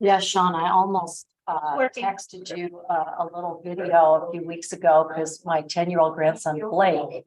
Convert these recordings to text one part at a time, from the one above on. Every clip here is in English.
Yeah, Sean, I almost texted you a little video a few weeks ago because my 10-year-old grandson Blake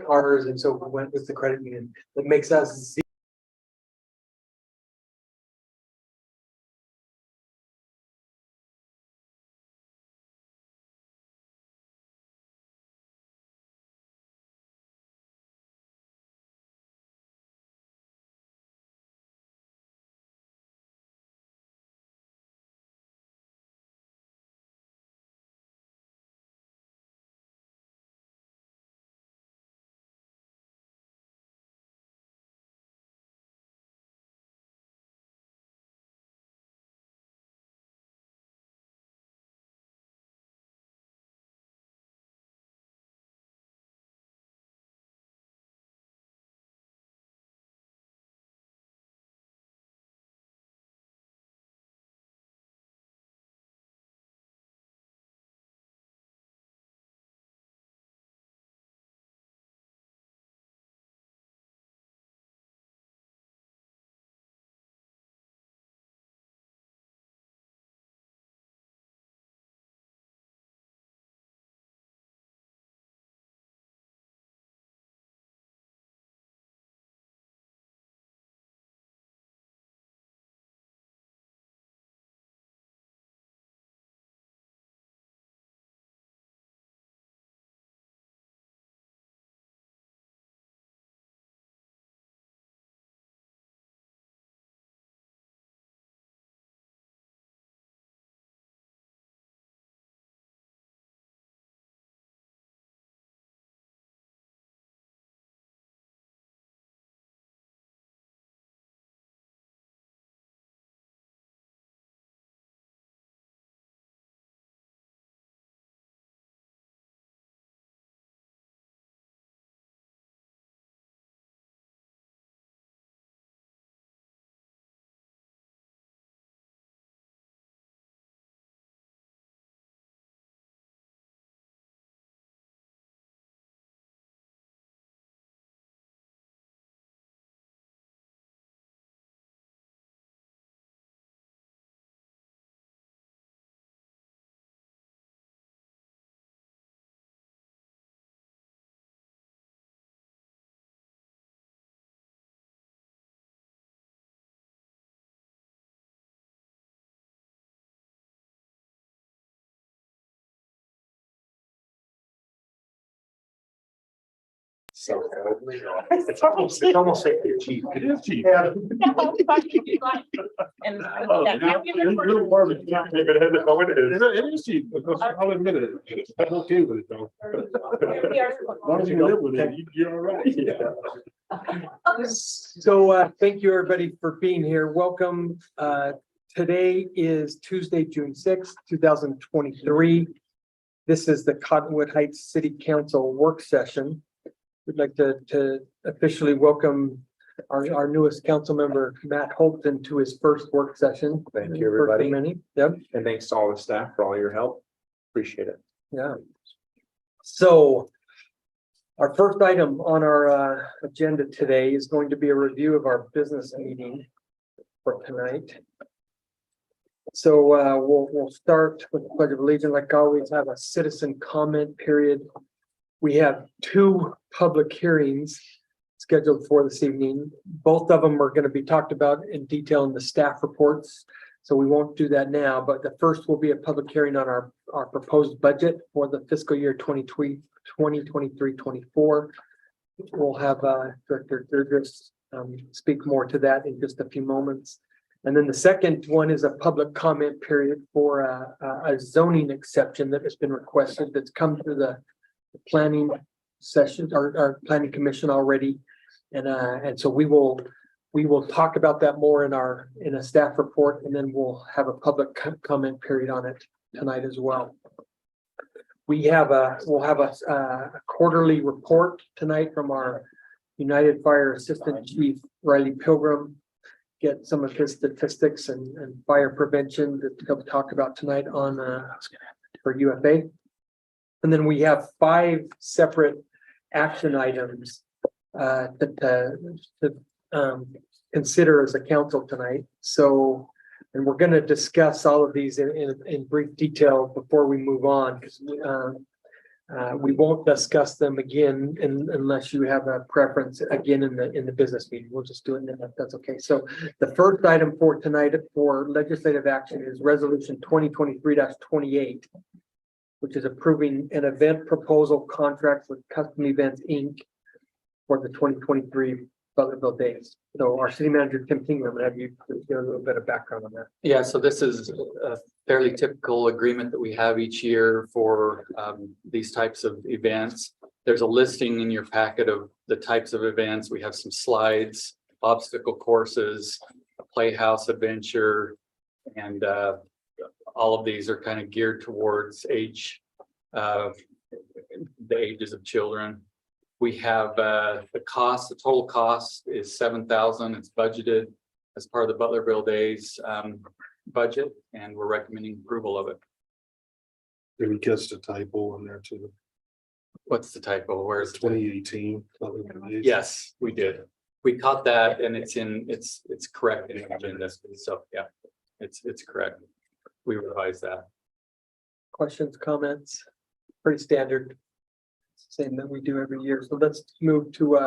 ours, and so we went with the credit union. That makes us So it's almost like you're cheap. It is cheap. And Oh, little more than cheap, maybe it is. Oh, it is cheap. I'll admit it. I'm okay with it though. As long as you live with it, you're all right. Yeah. So thank you, everybody, for being here. Welcome. Today is Tuesday, June 6th, 2023. This is the Cottonwood Heights City Council work session. We'd like to officially welcome our newest council member, Matt Holton, to his first work session. Thank you, everybody. First of many. Yep. And thanks to all the staff for all your help. Appreciate it. Yeah. So our first item on our agenda today is going to be a review of our business meeting for tonight. So we'll start with the Pledge of Allegiance. Like always, have a citizen comment period. We have two public hearings scheduled for this evening. Both of them are going to be talked about in detail in the staff reports. So we won't do that now, but the first will be a public hearing on our proposed budget for the fiscal year 2023-24. We'll have Director Deirdre's speak more to that in just a few moments. And then the second one is a public comment period for a zoning exception that has been requested that's come through the planning session or planning commission already. And so we will talk about that more in a staff report, and then we'll have a public comment period on it tonight as well. We'll have a quarterly report tonight from our United Fire Assistant Chief Riley Pilgrim. Get some of his statistics and fire prevention that he'll talk about tonight on for UFA. And then we have 5 separate action items to consider as a council tonight. So, and we're going to discuss all of these in brief detail before we move on, because we won't discuss them again unless you have a preference again in the business meeting. We'll just do it then if that's okay. So the first item for tonight for legislative action is resolution 2023-28, which is approving an event proposal contract with Custom Events Inc. for the 2023 Butlerville Days. So our city manager, Tim King, I'm gonna have you give a little bit of background on that. Yeah, so this is a fairly typical agreement that we have each year for these types of events. There's a listing in your packet of the types of events. We have some slides, obstacle courses, a playhouse adventure, and all of these are kind of geared towards the ages of children. We have the total cost is $7,000. It's budgeted as part of the Butlerville Days budget, and we're recommending approval of it. Did we catch the typo in there too? What's the typo? Where's 2018? Yes, we did. We caught that, and it's correct in the agenda. So yeah, it's correct. We revised that. Questions, comments? Pretty standard. Same that we do every year. So let's move to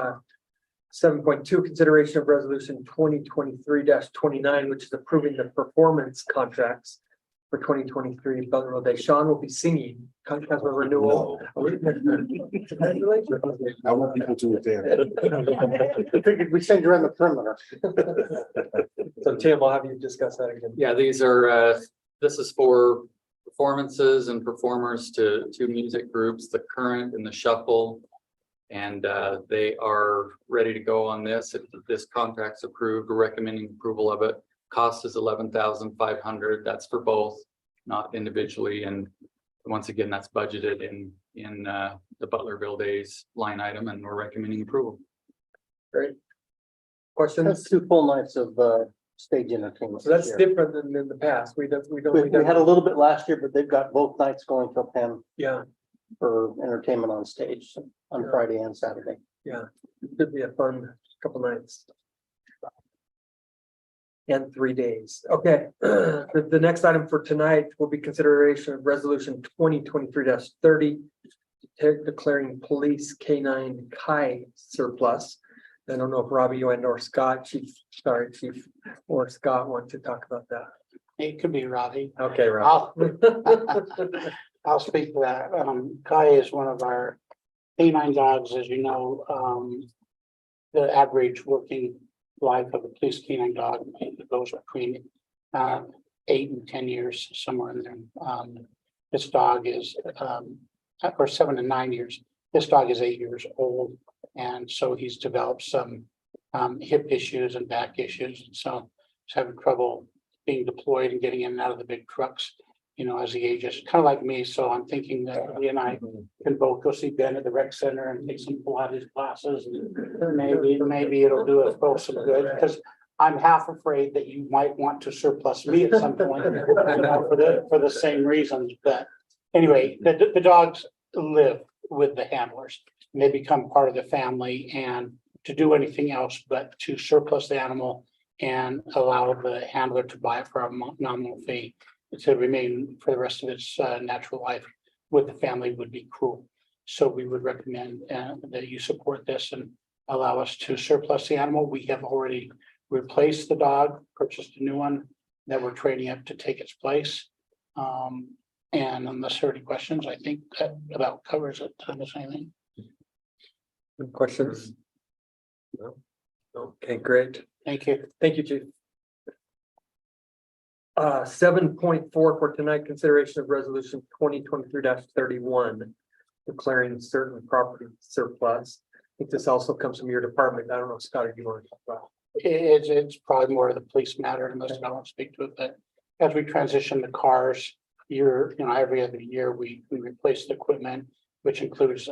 7.2, consideration of resolution 2023-29, which is approving the performance contracts for 2023 Butlerville Day. Sean will be singing contract of renewal. Congratulations. I want people to attend. I figured we send you around the perimeter. So Tim, I'll have you discuss that again. Yeah, these are this is for performances and performers to two music groups, the Current and the Shuffle, and they are ready to go on this. If this contract's approved, we're recommending approval of it. Cost is $11,500. That's for both, not individually. And once again, that's budgeted in the Butlerville Days line item, and we're recommending approval. Great. Questions? That's 2 full nights of stage entertainment. So that's this year. different than in the past. We don't. We had a little bit last year, but they've got both nights going till 10 Yeah, for entertainment on stage on Friday and Saturday. yeah. It should be a fun couple nights. And 3 days. Okay. The next item for tonight will be consideration of resolution 2023-30, declaring police K9 Chi surplus. I don't know if Robbie, you and or Scott, Chief or Scott want to talk about that. It could be Robbie. Okay, Rob. I'll speak to that. Kai is one of our canine dogs, as you know, the average working life of a police canine dog goes between 8 and 10 years, somewhere in there. This dog is or 7 to 9 years. This dog is 8 years old, and so he's developed some hip issues and back issues, and so he's having trouble being deployed and getting in and out of the big trucks, you know, as he ages, kind of like me. So I'm thinking that he and I can both go see Ben at the rec center and take some Pilates classes. And maybe it'll do us both some good, because I'm half afraid that you might want to surplus me at some point, you know, for the same reasons. But anyway, the dogs live with the handlers, and they become part of the family, and to do anything else but to surplus the animal and allow the handler to buy it for a nominal fee to remain for the rest of its natural life with the family would be cruel. So we would recommend that you support this and allow us to surplus the animal. We have already replaced the dog, purchased a new one that we're training up to take its place. And unless there are any questions, I think that about covers it. Did I miss anything? Any questions? No. Okay, great. Thank you. Thank you, Chief. 7.4 for tonight, consideration of resolution 2023-31, declaring certain property surplus. I think this also comes from your department. I don't know, Scott, if you want to talk about. It's probably more of the police matter unless I don't speak to it, but as we transition the cars, every other year, we replace the equipment, which includes,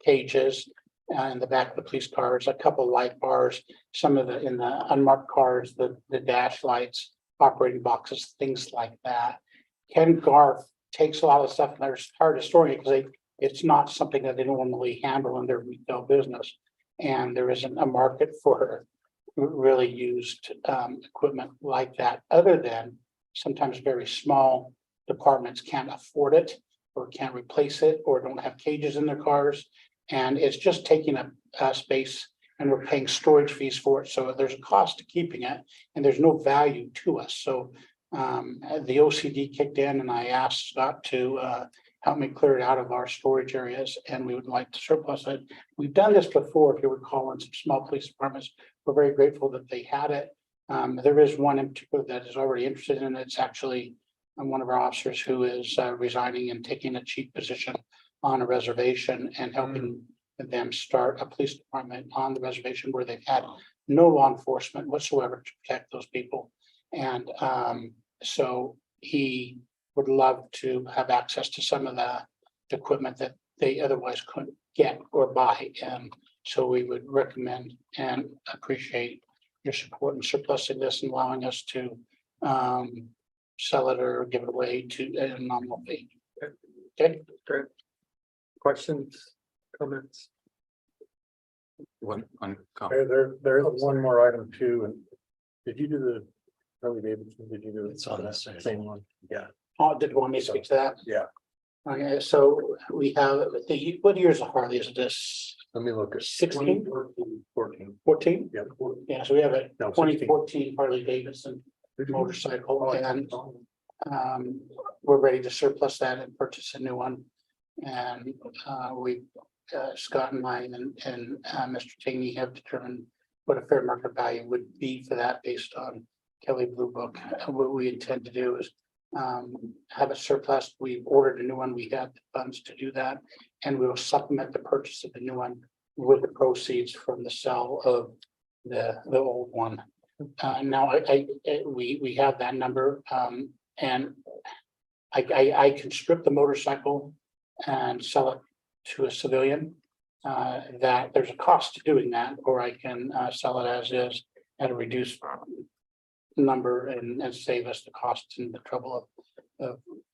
cages in the back of the police cars, a couple light bars, some of in the unmarked cars, the dash lights, operating boxes, things like that. Ken Garth takes a lot of stuff and they're hard to store it because it's not something that they normally handle in their retail business. And there isn't a market for really used equipment like that, other than sometimes very small departments can't afford it or can't replace it or don't have cages in their cars. And it's just taking up space, and we're paying storage fees for it. So there's a cost to keeping it and there's no value to us. So the OCD kicked in and I asked Scott to help me clear it out of our storage areas, and we would like to surplus it. We've done this before, if you recall, in some small police departments. We're very grateful that they had it. There is one in particular that is already interested in it. It's actually one of our officers who is resigning and taking a chief position on a reservation and helping them start a police department on the reservation where they've had no law enforcement whatsoever to protect those people. And so he would love to have access to some of the equipment that they otherwise couldn't get or buy. And so we would recommend and appreciate your support in surplusing this and allowing us to sell it or give it away to a nominal fee. Okay. Great. Questions, comments? One comment. There's one more item too, and did you do the Harley Davidson? Did you do it? It's on the same one. Yeah. Oh, did you want me to speak to that? Yeah. Okay, so we have what years of Harley is this? Let me look at 16? 14. 14? Yeah. Yeah, so we have a No, 2014 Harley Davidson motorcycle, and we're ready to surplus that and purchase a new one. And Scott and I and Mr. Taney have determined what a fair market value would be for that based on Kelly Blue Book. And what we intend to do is have a surplus. We've ordered a new one. We have the funds to do that, and we will supplement the purchase of the new one with the proceeds from the sale of the old one. Now we have that number, and I can strip the motorcycle and sell it to a civilian. That there's a cost to doing that, or I can sell it as is at a reduced number and save us the costs and the trouble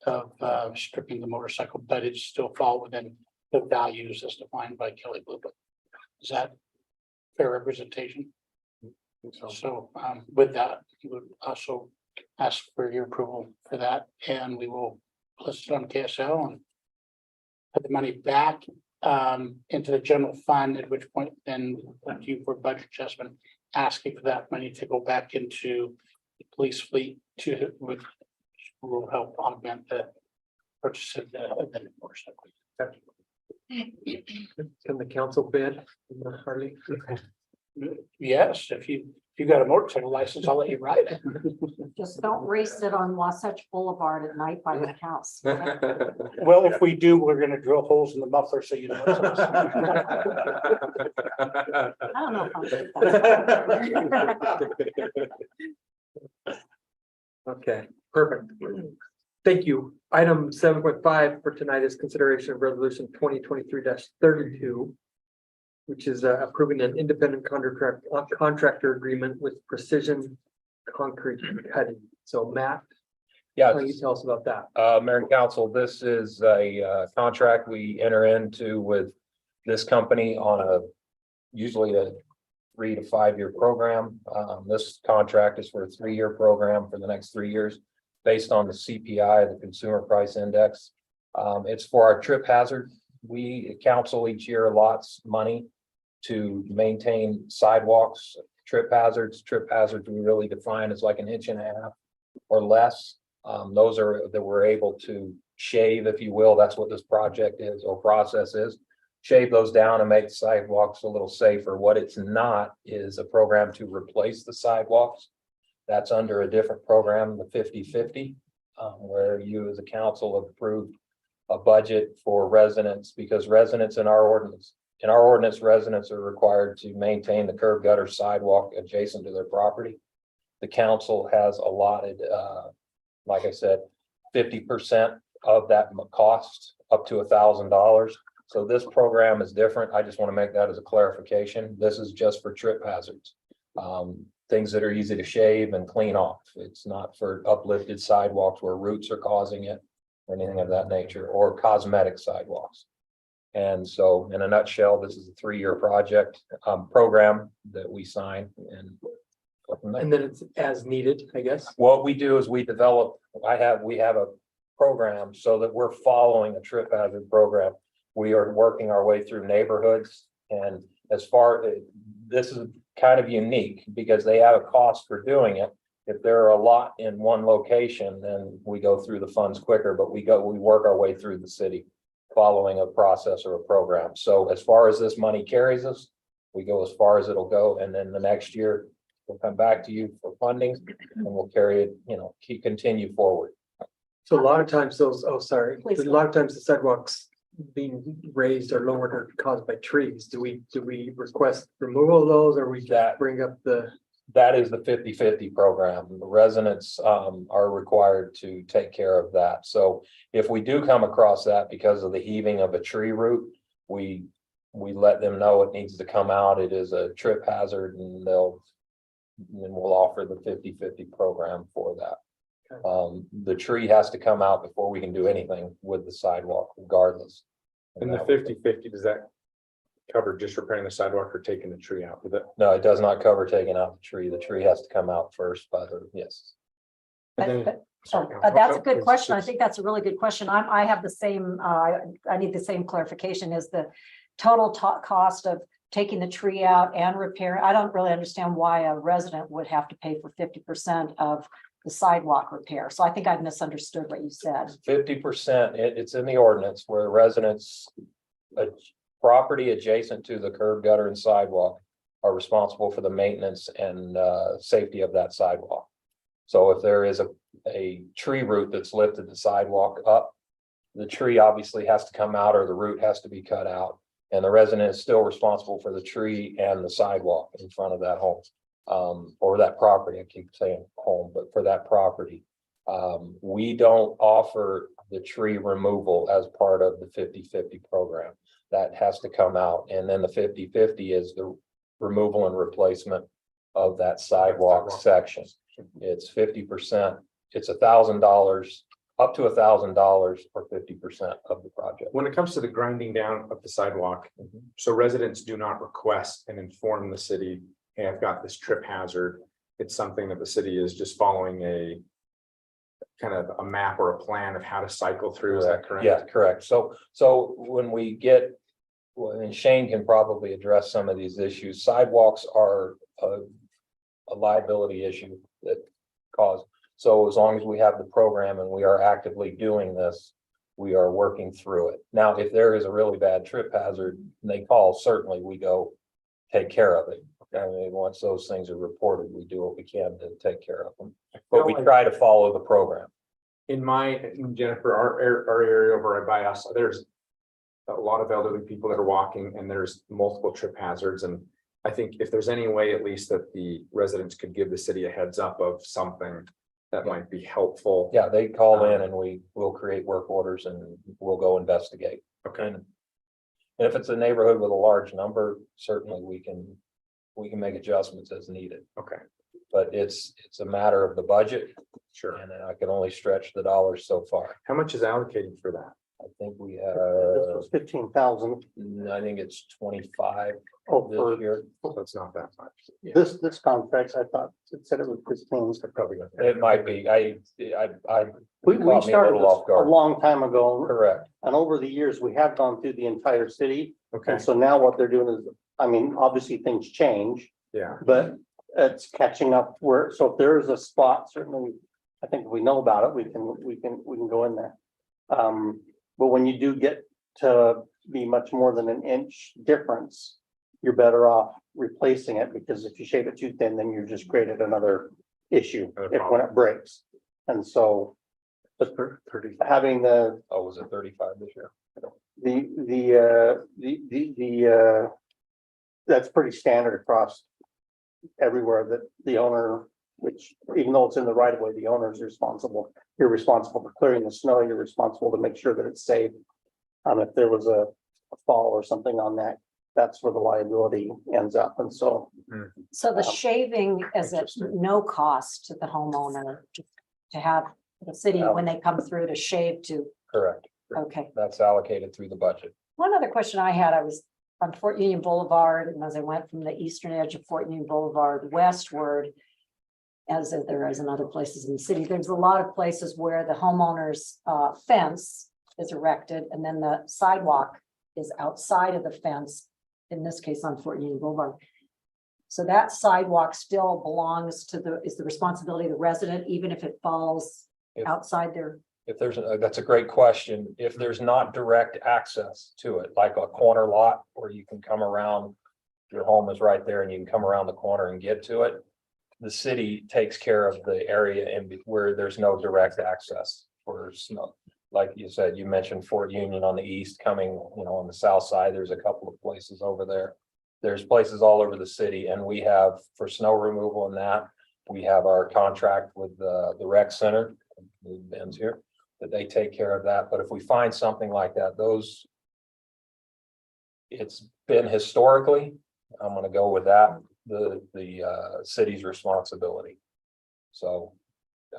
of stripping the motorcycle, but it still fall within the values as defined by Kelly Blue Book. Is that fair representation? So with that, we would also ask for your approval for that, and we will list it on KSL and put the money back into the general fund, at which point then we'll you for budget adjustment, asking for that money to go back into the police fleet which will help augment the purchase of the motorcycle. Can the council bid, Harley? Yes, if you got a motorcycle license, I'll let you ride it. Just don't race it on Wasatch Boulevard at night by my house. Well, if we do, we're gonna drill holes in the muffler so you know. It's us. I don't know. If I'll do that. Okay, perfect. Thank you. Item 7.5 for tonight is consideration of resolution 2023-32. Which is approving an independent contractor agreement with Precision Concrete Cutting. So Matt, Yeah, why don't you tell us about that? Mayor and Council, this is a contract we enter into with this company on usually a 3 to 5 year program. This contract is for a 3-year program for the next 3 years based on the CPI, the Consumer Price Index. It's for our trip hazard. We council each year allots money to maintain sidewalks, trip hazards. Trip hazards we really define as like 1.5 inches or less. Those are that we're able to shave, if you will. That's what this project is or process is. Shave those down and make the sidewalks a little safer. What it's not is a program to replace the sidewalks. That's under a different program, the 50/50, where you as a council have approved a budget for residents, because residents in our ordinance, residents are required to maintain the curb gutter sidewalk adjacent to their property. The council has allotted, like I said, 50% of that cost up to $1,000. So this program is different. I just want to make that as a clarification. This is just for trip hazards. Things that are easy to shave and clean off. It's not for uplifted sidewalks where roots are causing it or anything of that nature, or cosmetic sidewalks. And so in a nutshell, this is a 3-year project program that we sign and. And then it's as needed, I guess. What we do is we develop, we have a program so that we're following a trip hazard program. We are working our way through neighborhoods, and this is kind of unique because they have a cost for doing it. If there are a lot in one location, then we go through the funds quicker, but we work our way through the city following a process or a program. So as far as this money carries us, we go as far as it'll go. And then the next year we'll come back to you for funding and we'll carry it, continue forward. So a lot of times a Please. lot of times the sidewalks being raised or lowered are caused by trees. Do we request removal of those, or we just bring up That is the 50/50 program. The residents are required to take care of that. So if we do come across that because of the heaving of a tree root, we let them know it needs to come out. It is a trip hazard, and we'll offer the 50/50 program for that. The tree has to come out before we can do anything with the sidewalk regardless. And the 50/50, does that cover just repairing the sidewalk or taking the tree out with it? No, it does not cover taking out the tree. The tree has to come out first yes. That's a good question. I think that's a really good question. I have the same, I need the same clarification. Is the total cost of taking the tree out and repair? I don't really understand why a resident would have to pay for 50% of the sidewalk repair. So I think I've misunderstood what you said. 50%, it's in the ordinance where residents, a property adjacent to the curb, gutter, and sidewalk are responsible for the maintenance and safety of that sidewalk. So if there is a tree root that's lifted the sidewalk up, the tree obviously has to come out or the root has to be cut out. And the resident is still responsible for the tree and the sidewalk in front of that home, or that property. I keep saying home, but for that property. We don't offer the tree removal as part of the 50/50 program. That has to come out. And then the 50/50 is the removal and replacement of that sidewalk section. It's 50%. It's $1,000, up to $1,000 for 50% of the project. When it comes to the grinding down of the sidewalk, so residents do not request and inform the city, hey, I've got this trip hazard. It's something that the city is just following a kind of a map or a plan of how to cycle through. Is that correct? Yeah, correct. So when we get, and Shane can probably address some of these issues, sidewalks are a liability issue that cause. So as long as we have the program and we are actively doing this, we are working through it. Now, if there is a really bad trip hazard and they call, certainly we go take care of it. I mean, once those things are reported, we do what we can to take care of them. But we try to follow the program. In Jennifer, our area over by us, there's a lot of elderly people that are walking and there's multiple trip hazards. And I think if there's any way, at least that the residents could give the city a heads up of something that might be helpful. Yeah, they call in and we will create work orders and we'll go investigate. Okay. And if it's a neighborhood with a large number, certainly we can make adjustments as needed. Okay. But it's a matter of the budget. Sure. And I can only stretch the dollars so far. How much is allocated for that? I think we This have, was 15,000. I think it's 25 Oh, this for year. So it's not that much. this contract, I thought it said it was 15. Probably. It might be. I We caught me a started little off this a guard. long time ago, Correct. and over the years, we have gone through the entire city. Okay, And so now what they're doing is, I mean, obviously things change, yeah, but it's catching up where, so if there is a spot, certainly, I think if we know about it, we can go in there. But when you do get to be much more than an inch difference, you're better off replacing it, because if you shave it too thin, then you're just created another issue Another if when it breaks. And so, but having the Oh, was it 35 this year? that's pretty standard across everywhere, that the owner, which even though it's in the right of way, the owner is responsible. You're responsible for clearing the snow, you're responsible to make sure that it's safe. If there was a fall or something on that, that's where the liability ends up, and so. So the shaving is at no cost to the homeowner to have the city, when they come through, to shave to, Correct. okay. That's allocated through the budget. One other question I had, I was on Fort Union Boulevard, and as I went from the eastern edge of Fort Union Boulevard westward, as there is in other places in the city, there's a lot of places where the homeowner's fence is erected, and then the sidewalk is outside of the fence, in this case on Fort Union Boulevard. So that sidewalk still belongs to is the responsibility of the resident, even if it falls If- outside their. If there's, that's a great question. If there's not direct access to it, like a corner lot where you can come around, your home is right there and you can come around the corner and get to it. The city takes care of the area where there's no direct access for snow. Like you said, you mentioned Fort Union on the east coming, on the south side, there's a couple of places over there. There's places all over the city, and we have, for snow removal and that, we have our contract with the rec center, Ben's here, that they take care of that. But if we find something like that, it's been historically, I'm gonna go with that, the city's responsibility. So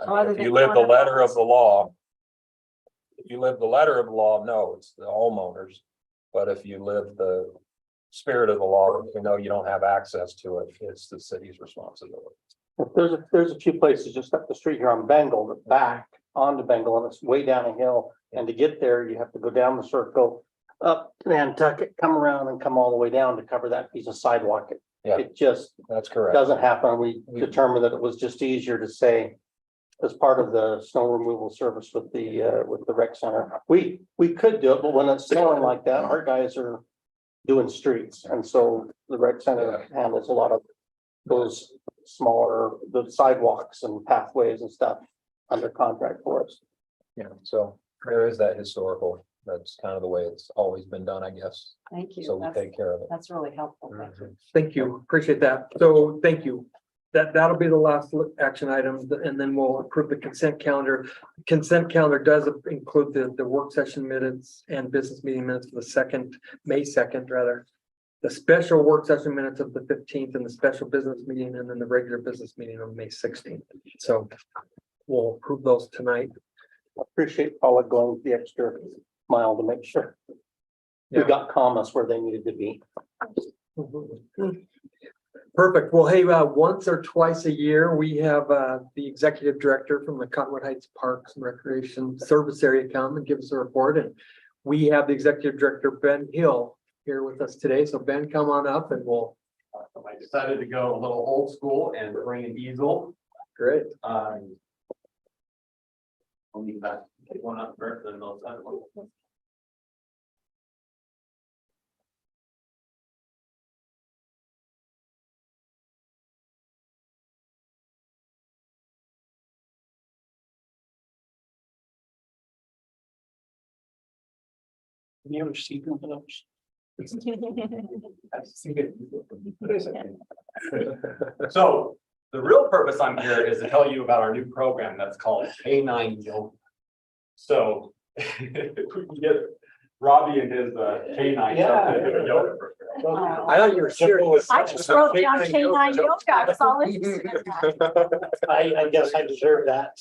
if you live the letter of the law, no, it's the homeowners. But if you live the spirit of the law, you don't have access to it, it's the city's responsibility. There's a few places just up the street here on Bengal, that back onto Bengal, and it's way down a hill. And to get there, you have to go down the circle, up Nantucket, come around and come all the way down to cover that piece of sidewalk. Yeah. It just That's correct. doesn't happen. We determined that it was just easier to say, as part of the snow removal service with the rec center. We could do it, but when it's snowing like that, our guys are doing streets, and so the rec center handles a lot of those smaller, the sidewalks and pathways and stuff under contract for us. Yeah, so there is that historical, that's kind of the way it's always been done, I guess. Thank you. So we take care of it. That's really helpful. Thank you. Thank you, appreciate that. So thank you. That'll be the last action item, and then we'll approve the consent calendar. Consent calendar does include the work session minutes and business meeting minutes for the May 2nd, rather. The special work session minutes of the 15th and the special business meeting, and then the regular business meeting on May 16th. So we'll approve those tonight. Appreciate Paula going the extra mile to make sure we got commas where they needed to be. Perfect. Well, hey, once or twice a year, we have the executive director from the Cottonwood Heights Parks and Recreation Service Area come and give us a report. And we have the executive director, Ben Hill, here with us today. So Ben, come on up and we'll. I decided to go a little old school and bring an easel. Great. I'll need that One up first, then those other ones. Have you ever seen one of those? So the real purpose I'm here is to tell you about our new program that's called K9 Yoga. So we can get Robbie and his K9 yoga program. I thought you were serious. I just wrote down K9 yoga. I was all interested in that. I guess I deserve that.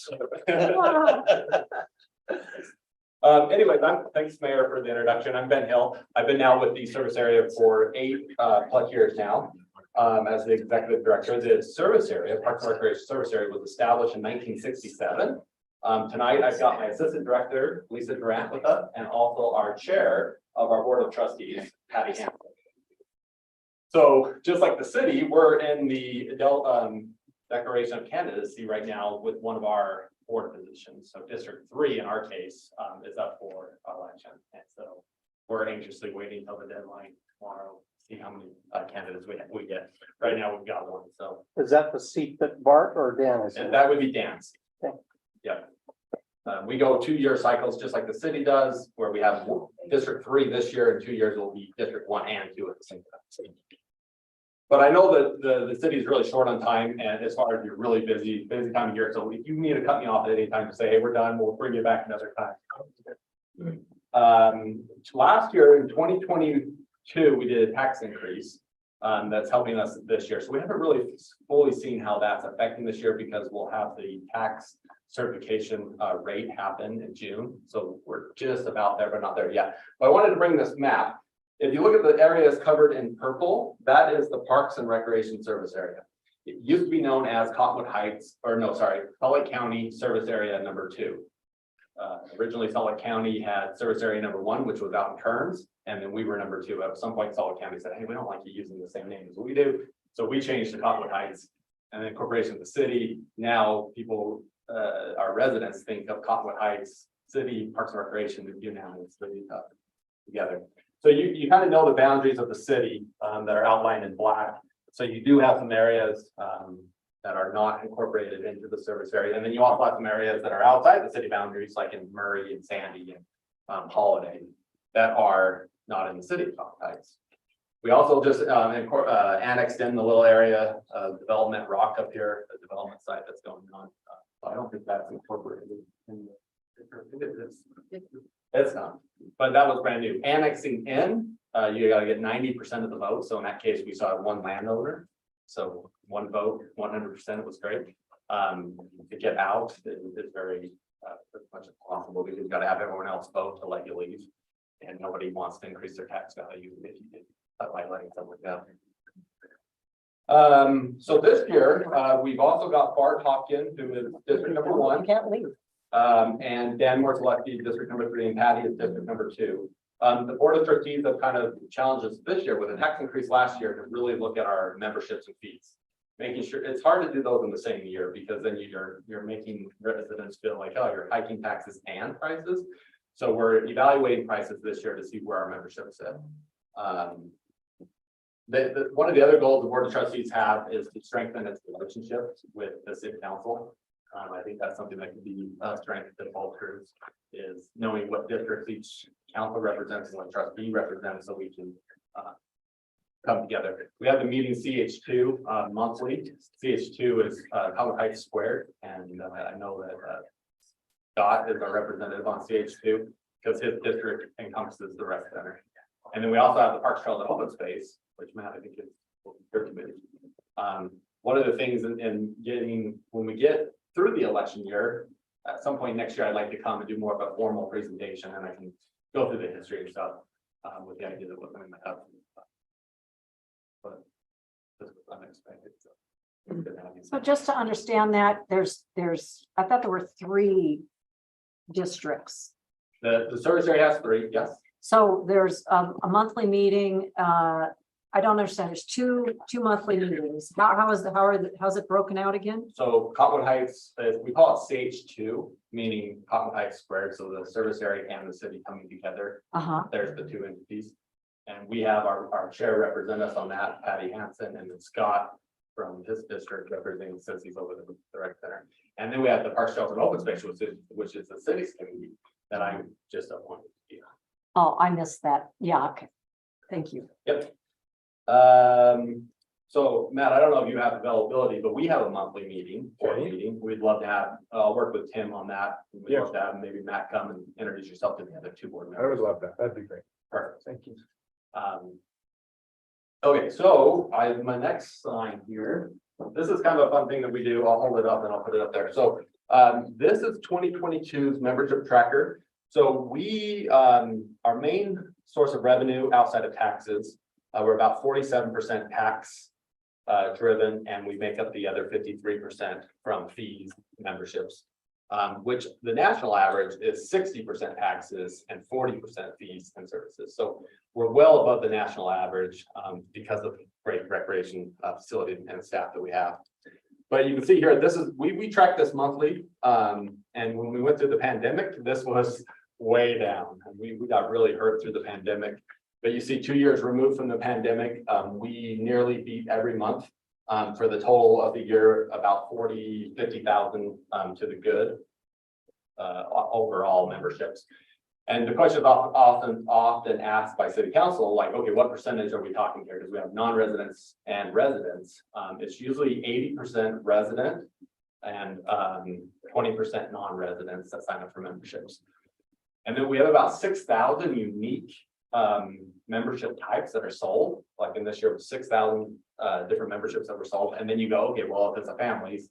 Anyways, thanks, Mayor, for the introduction. I'm Ben Hill. I've been now with the service area for 8 plus years now. As the executive director, the service area, Parks and Recreation Service Area, was established in 1967. Tonight, I've got my assistant director, Lisa Durant, with us, and also our chair of our board of trustees, Patty Hampton. So just like the city, we're in the adult declaration of candidacy right now with one of our board positions. So District 3 in our case is up for election. And so we're anxiously waiting until the deadline tomorrow, see how many candidates we get. Right now, we've got one. So Is that the seat that Bart or Dan is in? and that would be Dan's. Okay. Yep. We go 2-year cycles, just like the city does, where we have District 3 this year, and 2 years will be District 1 and 2 at the same time. But I know that the city is really short on time, and as far as you're really busy time of year, so if you need to cut me off at any time to say, hey, we're done, we'll bring you back another time. Last year in 2022, we did a tax increase. That's helping us this year. So we haven't really fully seen how that's affecting this year because we'll have the tax certification rate happen in June. So we're just about there, but not there yet. But I wanted to bring this map. If you look at the areas covered in purple, that is the Parks and Recreation Service Area. It used to be known as Cottonwood Heights, or no, sorry, Salt Lake County Service Area number 2. Originally, Salt Lake County had Service Area number 1, which was out in Kearns, and then we were number 2. At some point, Salt Lake County said, hey, we don't like you using the same name as we do. So we changed to Cottonwood Heights, and then Corporation of the City. Now people, our residents think of Cottonwood Heights City Parks and Recreation with unanimous together. So you kind of know the boundaries of the city that are outlined in black. So you do have some areas that are not incorporated into the service area. And then you also have some areas that are outside the city boundaries, like in Murray and Sandy and Holiday, that are not in the city of Cottonwood Heights. We also just annexed in the little area of development rock up here, the development site that's going on. I don't think that's incorporated in it's not, but that was brand new. Annexing in, you gotta get 90% of the vote. So in that case, we saw 1 landowner. So 1 vote, 100%, was great. To get out is very much impossible because you've got to have everyone else vote to let you leave. And nobody wants to increase their tax value if you did by letting someone go. So this year, we've also got Bart Hopkins, who is district number 1. You can't leave. And Dan Mortaletti, district number 3, and Patty is district number 2. The board of trustees have kind of challenged us this year with a tax increase last year to really look at our memberships and fees. Making sure it's hard to do those in the same year because then you're making residents feel like, oh, you're hiking taxes and prices. So we're evaluating prices this year to see where our membership is at. One of the other goals the board of trustees have is to strengthen its relationship with the city council. I think that's something that can be strengthened and bolstered, is knowing what districts each council represents and what trustee represents, so we can come together. We have the meeting CH2 monthly. CH2 is Cottonwood Heights Squared, and I know that Scott is our representative on CH2 because his district encompasses the rec center. And then we also have the Parks, Trails, and Open Space, which Matt, I think is your committee. One of the things in getting, when we get through the election year, at some point next year, I'd like to come and do more of a formal presentation, and I can go through the history and stuff with the idea that we're going to have. But this was unexpected. So just to understand that, I thought there were 3 districts. The service area has 3, yes. So there's a monthly meeting I don't understand. There's two monthly meetings. How's it broken out again? So Cottonwood Heights, we call it CH2, meaning Cottonwood Heights squared, so the service area and the city coming together. Uh-huh. There's the two entities. And we have our chair represent us on that, Patty Hansen, and then Scott from his district representing, since he's over the rec center. And then we have the Parks, Shelter, and Open Space, which is the city's committee that I'm just appointed to be on. Oh, I missed that. Yeah, okay. Thank you. Yep. So Matt, I don't know if you have availability, but we have a monthly meeting, board Okay. meeting. We'd love to have, I'll work with Tim on that. We'd Yeah. love to have maybe Matt come and introduce yourself to the other two board I members. would love that. That'd be great. Perfect. Thank you. Okay, so my next sign here, this is kind of a fun thing that we do. I'll hold it up and I'll put it up there. So this is 2022's membership tracker. So we, our main source of revenue outside of taxes, we're about 47% tax driven, and we make up the other 53% from fees, memberships. Which the national average is 60% taxes and 40% fees and services. So we're well above the national average because of great recreation facility and staff that we have. But you can see here, this is, we track this monthly. And when we went through the pandemic, this was way down. And we got really hurt through the pandemic. But you see 2 years removed from the pandemic, we nearly beat every month. For the total of the year, about 50,000 to the good overall memberships. And the question is often asked by city council, like, okay, what percentage are we talking here? Because we have non-residents and residents. It's usually 80% resident and 20% non-residents that sign up for memberships. And then we have about 6,000 unique membership types that are sold. Like in this year, 6,000 different memberships that were sold. And then you go, okay, well, if it's a family,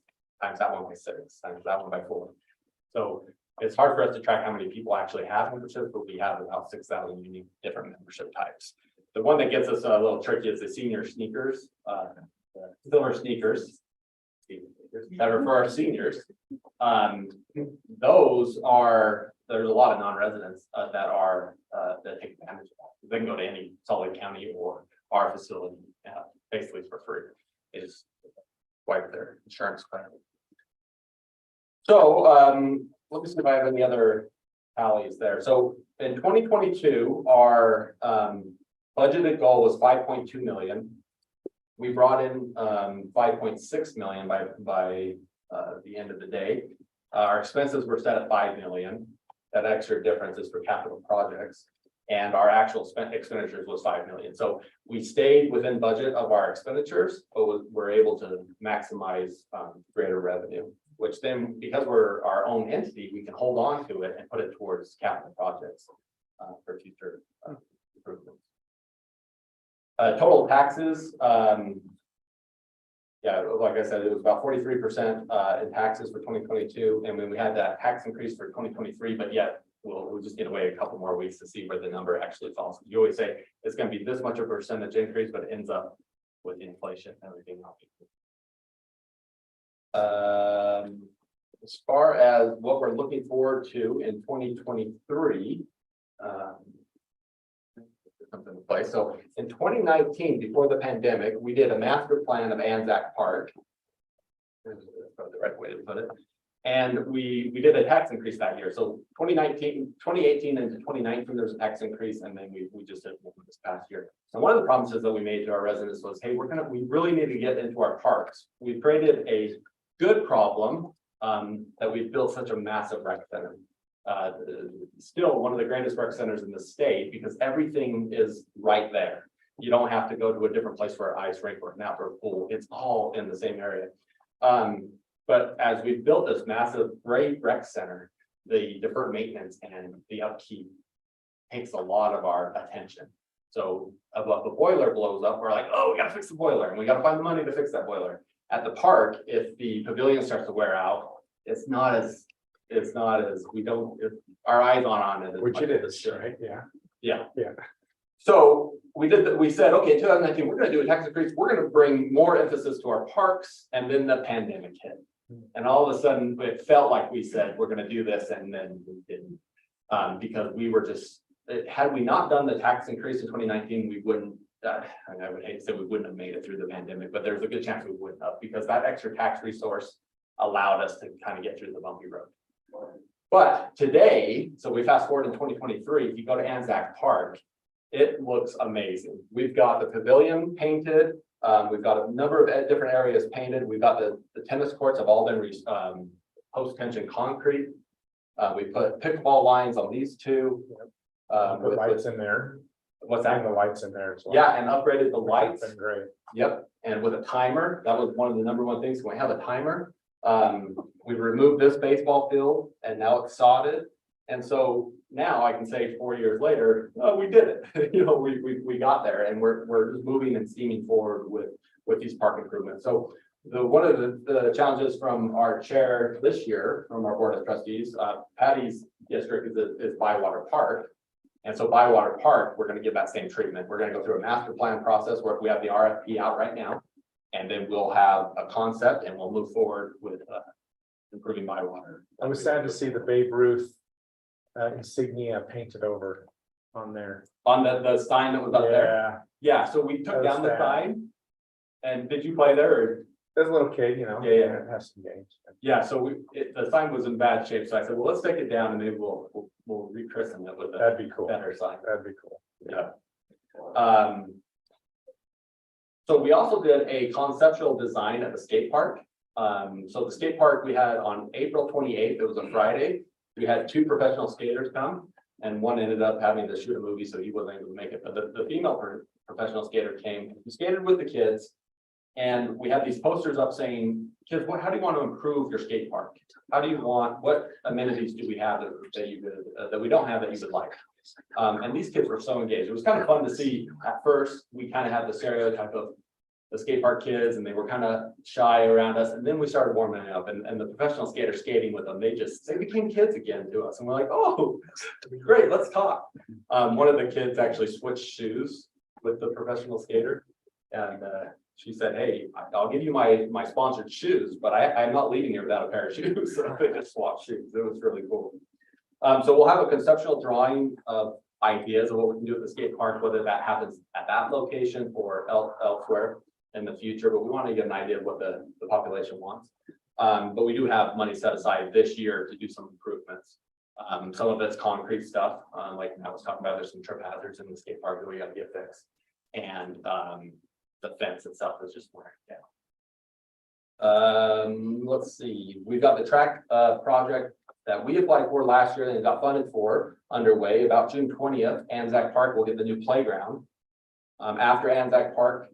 times that one by 6, times that one by 4. So it's hard for us to track how many people actually have memberships, but we have about 6,000 unique different membership types. The one that gets us a little tricky is the senior sneakers, silver sneakers that are for our seniors. Those are, there's a lot of non-residents that take advantage of that. They can go to any Salt Lake County or our facility, basically for free. They just wipe their insurance card. So let me see if I have any other tallies there. So in 2022, our budgeted goal was 5.2 million. We brought in 5.6 million by the end of the day. Our expenses were set at 5 million. That extra difference is for capital projects. And our actual expenditures was 5 million. So we stayed within budget of our expenditures, but we're able to maximize greater revenue, which then, because we're our own entity, we can hold on to it and put it towards capital projects for future improvements. Total taxes, yeah, like I said, it was about 43% in taxes for 2022, and when we had that tax increase for 2023, but yet we'll just get away a couple more weeks to see where the number actually falls. You always say it's going to be this much of a percentage increase, but it ends up with inflation and everything else. As far as what we're looking forward to in 2023, something in place. So in 2019, before the pandemic, we did a master plan of Anzac Park. That's probably the right way to put it. And we did a tax increase that year. So 2018 into 2019, there's a tax increase, and then we just did one this past year. So one of the promises that we made to our residents was, hey, we really need to get into our parks. We created a good problem that we've built such a massive rec center. Still one of the greatest rec centers in the state because everything is right there. You don't have to go to a different place for an ice rink or an outdoor pool. It's all in the same area. But as we've built this massive great rec center, the deferred maintenance and the upkeep takes a lot of our attention. So if the boiler blows up, we're like, oh, we gotta fix the boiler and we gotta find the money to fix that boiler. At the park, if the pavilion starts to wear out, it's not as our eyes on it. Which it is, right? Yeah. Yeah. Yeah. So we said, okay, 2019, we're going to do a tax increase. We're going to bring more emphasis to our parks, and then the pandemic hit. And all of a sudden it felt like we said, we're going to do this. And then we didn't, because we were had we not done the tax increase in 2019, we wouldn't I would hate to say we wouldn't have made it through the pandemic, but there's a good chance we wouldn't have, because that extra tax resource allowed us to kind of get through the bumpy road. But today, so we fast forward in 2023, if you go to Anzac Park, it looks amazing. We've got the pavilion painted. We've got a number of different areas painted. We've got the tennis courts have all been post-tension concrete. We put pickleball lines on these two. Put lights in there. What's And that? the lights in there as well. Yeah, and upgraded the lights. Been great. Yep, and with a timer, that was one of the number one things, when we have a timer. We removed this baseball field and now it's sodded. And so now I can say 4 years later, oh, we did it. You know, we got there, and we're just moving and steaming forward with these park improvements. So one of the challenges from our chair this year, from our board of trustees, Patty's district is Bywater Park. And so Bywater Park, we're gonna give that same treatment. We're gonna go through a master plan process where we have the RFP out right now. And then we'll have a concept and we'll move forward with improving Bywater. I was sad to see the Babe Ruth insignia painted over on there. On the sign that was up there. Yeah, Yeah, so we took That was down the sad. sign. And did you play there? Or? there's a little kid, you know. Yeah. It has some games. Yeah, so the sign was in bad shape. So I said, well, let's take it down and maybe we'll rechristen it with a That'd be cool. better sign. That'd be cool. Yeah. So we also did a conceptual design at the skate park. So the skate park we had on April 28th, it was a Friday. We had 2 professional skaters come, and one ended up having to shoot a movie, so he wasn't able to make it. But the female professional skater came, we skated with the kids. And we had these posters up saying, kids, how do you want to improve your skate park? How do you want, what amenities do we have that you could, that we don't have that you would like? And these kids were so engaged. It was kind of fun to see. At first, we kind of had the stereotype of the skate park kids, and they were kind of shy around us. And then we started warming up, and the professional skaters skating with them, they became kids again to us. And we're like, oh, great, let's talk. One of the kids actually switched shoes with the professional skater. And she said, hey, I'll give you my sponsored shoes, but I'm not leaving here without a pair of shoes. So they just swapped shoes. It was really cool. So we'll have a conceptual drawing of ideas of what we can do at the skate park, whether that happens at that location or elsewhere in the future, but we want to get an idea of what the population wants. But we do have money set aside this year to do some improvements. Some of it's concrete stuff, like I was talking about, there's some trip hazards in the skate park that we got to get fixed. And the fence itself is just wearing down. Let's see, we've got the track project that we applied for last year and got funded for underway. About June 20th, Anzac Park will get the new playground. After Anzac Park,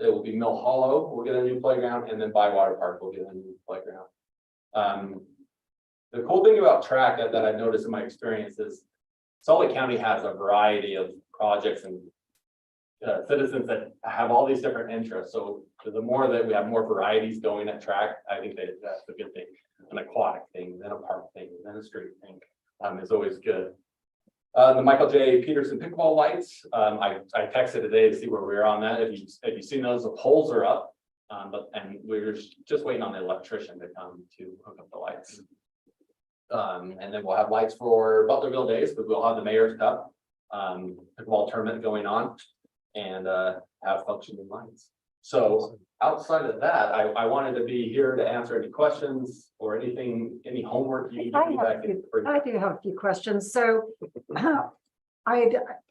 it will be Mill Hollow will get a new playground, and then Bywater Park will get a new playground. The cool thing about track that I've noticed in my experience is Salt Lake County has a variety of projects and citizens that have all these different interests. So the more that we have more varieties going at track, I think that's a good thing. An aquatic thing, then a park thing, then a street thing is always good. The Michael J. Peterson pickleball lights. I texted today to see where we are on that. If you've seen those, the poles are up, and we're just waiting on the electrician to come to hook up the lights. And then we'll have lights for Butlerville Days, because we'll have the Mayor's Cup pickleball tournament going on, and have functioning lights. So outside of that, I wanted to be here to answer any questions or anything, any homework you need. I do have a few questions. So I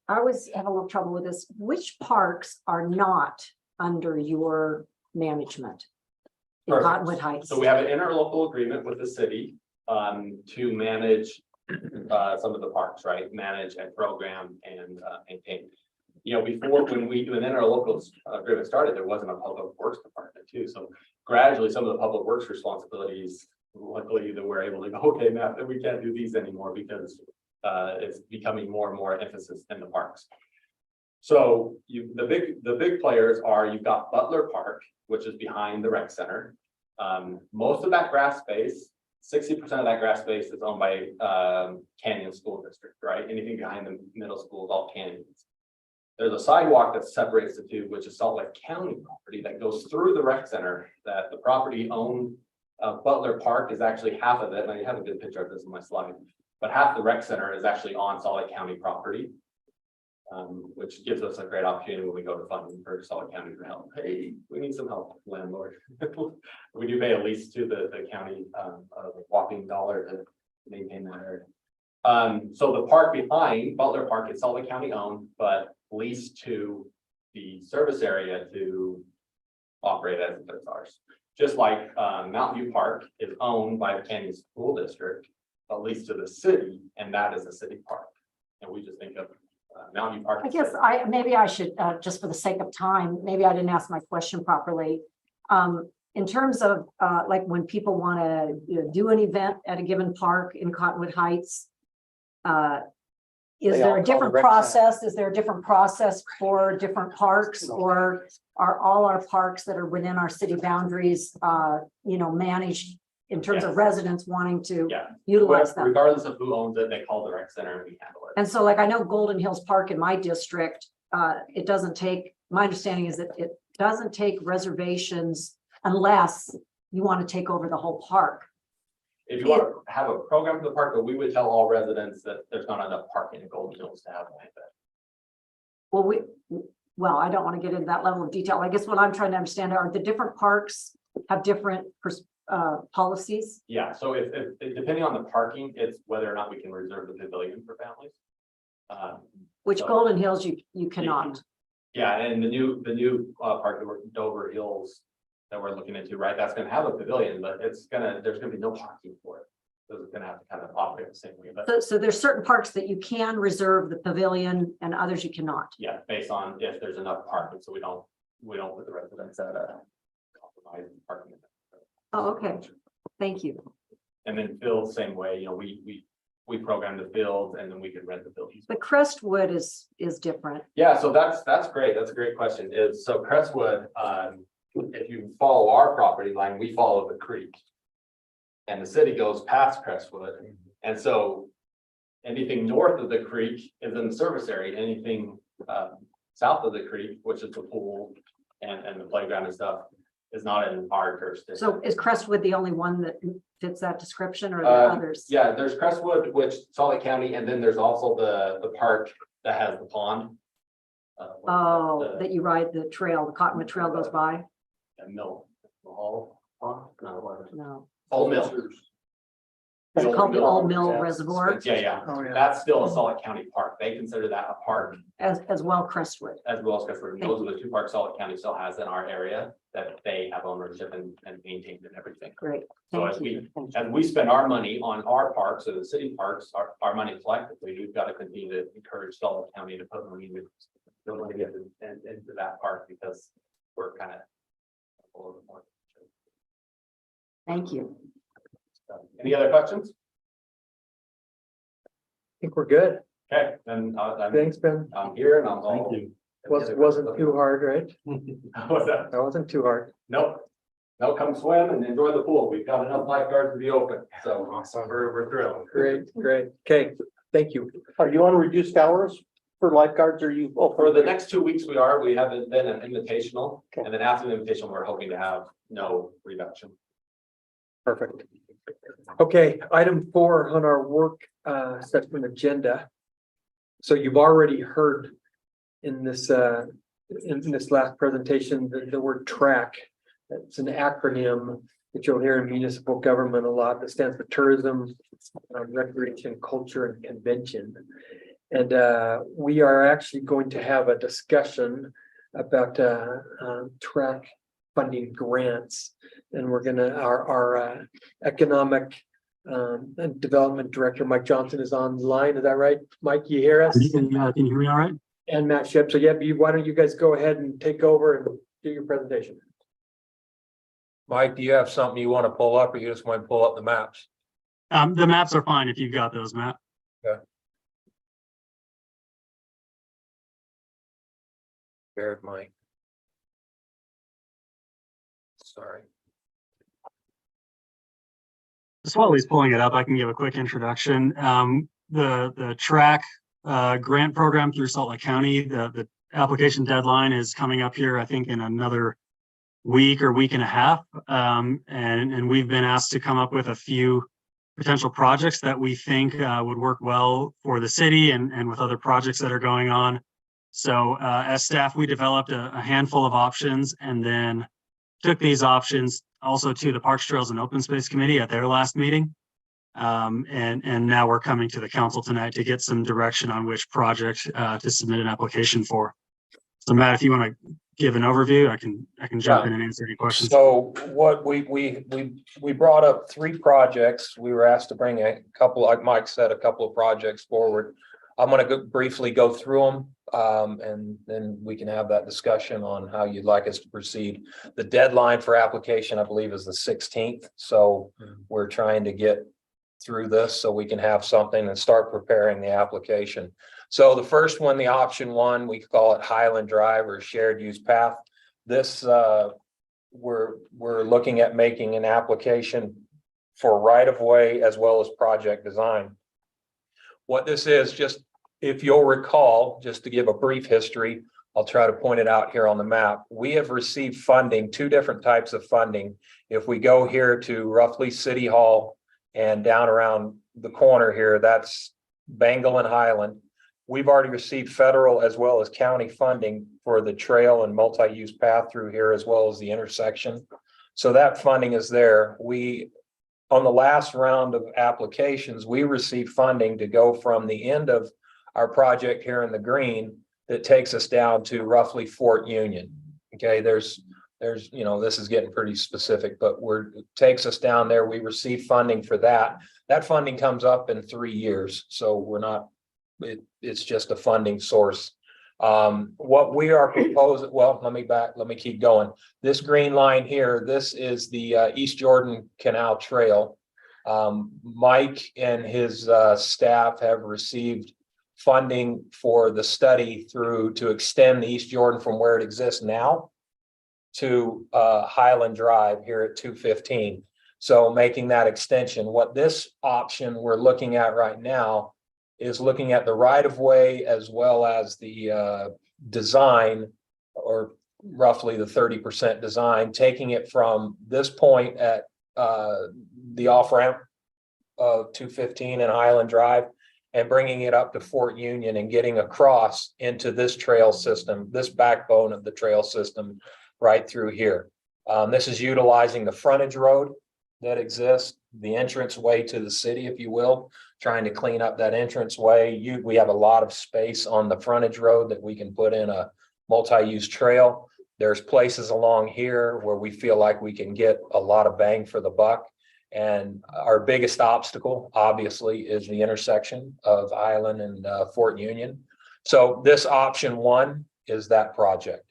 always have a little trouble with this. Which parks are not under your management in Perfect. Cottonwood Heights? So we have an interlocal agreement with the city to manage some of the parks, right? Manage and program and maintain. You know, before when interlocal agreement started, there wasn't a public works department too. So gradually, some of the public works responsibilities, luckily, that we're able to go, okay, Matt, we can't do these anymore because it's becoming more and more emphasis in the parks. So the big players are, you've got Butler Park, which is behind the rec center. Most of that grass space, 60% of that grass space is owned by Canyon School District, right? Anything behind the middle school is all Canyons. There's a sidewalk that separates the two, which is Salt Lake County property that goes through the rec center, that the property owned Butler Park is actually half of it. And I have a good picture of this in my slide, but half the rec center is actually on Salt Lake County property. Which gives us a great opportunity when we go to funding for Salt Lake County for help. Hey, we need some help, landlord. We do pay a lease to the county, a whopping $1 to maintain that area. So the park behind Butler Park is Salt Lake County owned, but leased to the service area to operate as if it's ours. Just like Mountain View Park is owned by the Canyon School District, but leased to the city, and that is a city park. And we just think of Mountain View Park. I guess maybe I should, just for the sake of time, maybe I didn't ask my question properly. In terms of, like when people want to do an event at a given park in Cottonwood Heights, is They there all a call different the rec center. process? Is there a different process for different parks, or are all our parks that are within our city boundaries, managed in terms of Yes. residents wanting to Yeah, utilize them? regardless of who owns it, they call the rec center and we handle it. And so like I know Golden Hills Park in my district, it doesn't take, my understanding is that it doesn't take reservations unless you want to take over the whole park. If you want to have a program for the park, but we would tell all residents that there's not enough parking in Golden Hills to have an event. Well, I don't want to get into that level of detail. I guess what I'm trying to understand are the different parks have different policies. Yeah, so if depending on the parking, it's whether or not we can reserve the pavilion for families. Which So- Golden Hills you cannot. Yeah, and the new park that we're Dover Hills that we're looking into, right? That's gonna have a pavilion, but there's gonna be no parking for it. So it's gonna have to kind of operate the same way, but So there's certain parks that you can reserve the pavilion and others you cannot. yeah, based on if there's enough parking, so we don't put the residents at a compromised parking. Oh, okay. Thank you. And then field same way, we program the fields and then we can rent the fields. But Crestwood is different. Yeah, so that's great. That's a great question. So Crestwood, if you follow our property line, we follow the creek. And the city goes past Crestwood. And so anything north of the creek is in the service area, anything south of the creek, which is the pool and the playground and stuff, is not in our jurisdiction. So is Crestwood the only one that fits that description, or are there others? Yeah, there's Crestwood, which Salt Lake County, and then there's also the park that has the pond. Oh, that you ride the trail, the Cottonwood Trail goes by? Mill, Hall, Pond? No, No. Old Mill. Is it called the Old Mill Yeah. Reservoir Yeah, Oh, yeah. that's still a Salt Lake County park. They consider that a park as well Crestwood? as well as Crestwood. Those are the two parks Salt Lake County still has in our area that they have ownership and maintain and everything. Great, So thank as you. we spend our money on our parks or the city parks, our money collectively, we've got to continue to encourage Salt Lake County to put money into that park because we're kind of a little bit more. Thank you. Any other questions? I think we're good. Okay, then Thanks, Ben. I'm here and I'm all. Thank you. Wasn't too hard, right? What's that? That wasn't too hard. Nope. No, come swim and enjoy the pool. We've got enough lifeguards to be open, so we're thrilled. Great. Okay, thank you. Are you on reduced hours for lifeguards? Or you? For the next 2 weeks, we haven't been an invitational, Okay. and then after the invitational, we're hoping to have no reduction. Perfect. Okay, item 4 on our work session agenda. So you've already heard in this last presentation the word TRAC. It's an acronym that you'll hear in municipal government a lot. That stands for Tourism, Recreation, Culture, and Convention. And we are actually going to have a discussion about TRAC funding grants. And we're gonna, our economic and development director, Mike Johnson, is online. Is that right? Mike, you hear us? Can you hear me all right? And Matt Shep. So yeah, why don't you guys go ahead and take over and do your presentation? Mike, do you have something you want to pull up, or you just want to pull up the maps? The maps are fine if you've got those, Matt. Bear with Mike. Sorry. Just while he's pulling it up, I can give a quick introduction. The TRAC grant program through Salt Lake County, the application deadline is coming up here, I think, in another week or week and a half. And we've been asked to come up with a few potential projects that we think would work well for the city and with other projects that are going on. So as staff, we developed a handful of options and then took these options also to the Parks, Trails and Open Space Committee at their last meeting. And now we're coming to the council tonight to get some direction on which project to submit an application for. So Matt, if you want to give an overview, I can jump in and answer any questions. So what we brought up 3 projects. We were asked to bring a couple, like Mike said, a couple of projects forward. I'm going to briefly go through them, and then we can have that discussion on how you'd like us to proceed. The deadline for application, I believe, is the 16th. So we're trying to get through this so we can have something and start preparing the application. So the first one, the option 1, we call it Highland Drive or shared use path. This we're looking at making an application for right of way as well as project design. What this is, just if you'll recall, just to give a brief history, I'll try to point it out here on the map. We have received funding, 2 different types of funding. If we go here to roughly City Hall and down around the corner here, that's Bengal and Highland. We've already received federal as well as county funding for the trail and multi-use path through here, as well as the intersection. So that funding is there. On the last round of applications, we received funding to go from the end of our project here in the green that takes us down to roughly Fort Union. Okay, there's, this is getting pretty specific, but it takes us down there. We received funding for that. That funding comes up in 3 years. So we're not, it's just a funding source. What we are proposing, well, let me keep going. This green line here, this is the East Jordan Canal Trail. Mike and his staff have received funding for the study to extend the East Jordan from where it exists now to Highland Drive here at 215. So making that extension. What this option we're looking at right now is looking at the right of way as well as the design, or roughly the 30% design, taking it from this point at the off ramp of 215 and Highland Drive and bringing it up to Fort Union and getting across into this trail system, this backbone of the trail system right through here. This is utilizing the frontage road that exists, the entrance way to the city, if you will, trying to clean up that entrance way. We have a lot of space on the frontage road that we can put in a multi-use trail. There's places along here where we feel like we can get a lot of bang for the buck. And our biggest obstacle, obviously, is the intersection of Island and Fort Union. So this option 1 is that project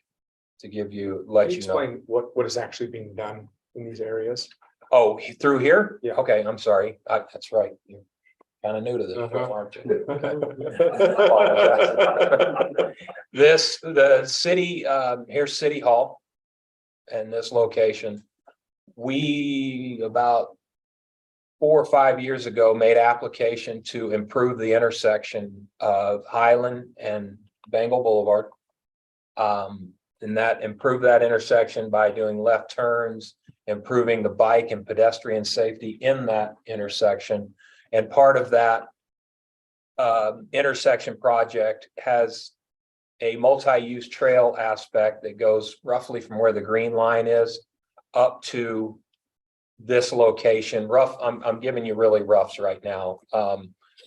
to let you know. Explain what is actually being done in these areas. Oh, through here? Yeah. Okay, I'm sorry. That's right. You're kind of new to this, aren't you? The city, here's City Hall and this location. We about 4 or 5 years ago made application to improve the intersection of Highland and Bengal Boulevard. And that improved that intersection by doing left turns, improving the bike and pedestrian safety in that intersection. And part of that intersection project has a multi-use trail aspect that goes roughly from where the green line is up to this location. I'm giving you really roughs right now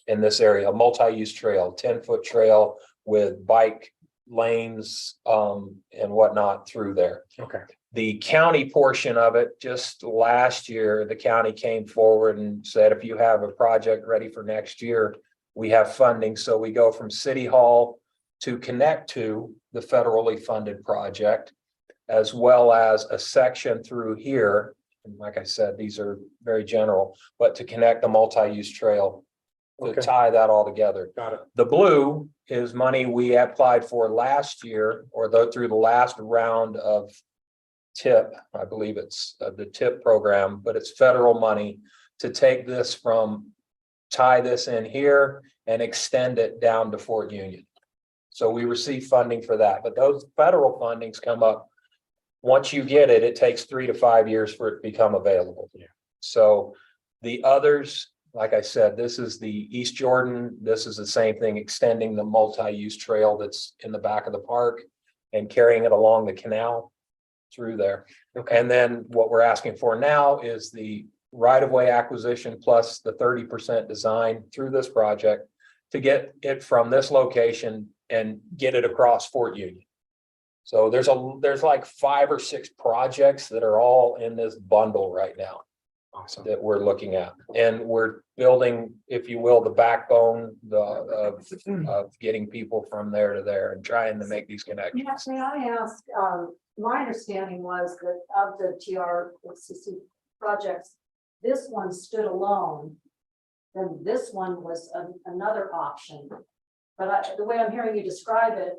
in this area, a multi-use trail, 10-foot trail with bike lanes and whatnot through there. Okay. The county portion of it, just last year, the county came forward and said, if you have a project ready for next year, we have funding. So we go from City Hall to connect to the federally funded project, as well as a section through here. And like I said, these are very general, but to connect the multi-use trail to tie that all together. Got it. The blue is money we applied for last year, or through the last round of TIP. I believe it's the TIP program, but it's federal money to take this tie this in here and extend it down to Fort Union. So we receive funding for that, but those federal fundings come up. Once you get it, it takes 3 to 5 years for it to become available. Yeah. So the others, like I said, this is the East Jordan. This is the same thing, extending the multi-use trail that's in the back of the park and carrying it along the canal through there. And then what we're asking for now is the right-of-way acquisition plus the 30% design through this project to get it from this location and get it across Fort Union. So there's like 5 or 6 projects that are all in this bundle right now. Awesome. That we're looking at, and we're building, if you will, the backbone of getting people from there to there and trying to make these connections. Yes, may I ask, my understanding was that of the TRCC projects, this one stood alone. Then this one was another option. But the way I'm hearing you describe it,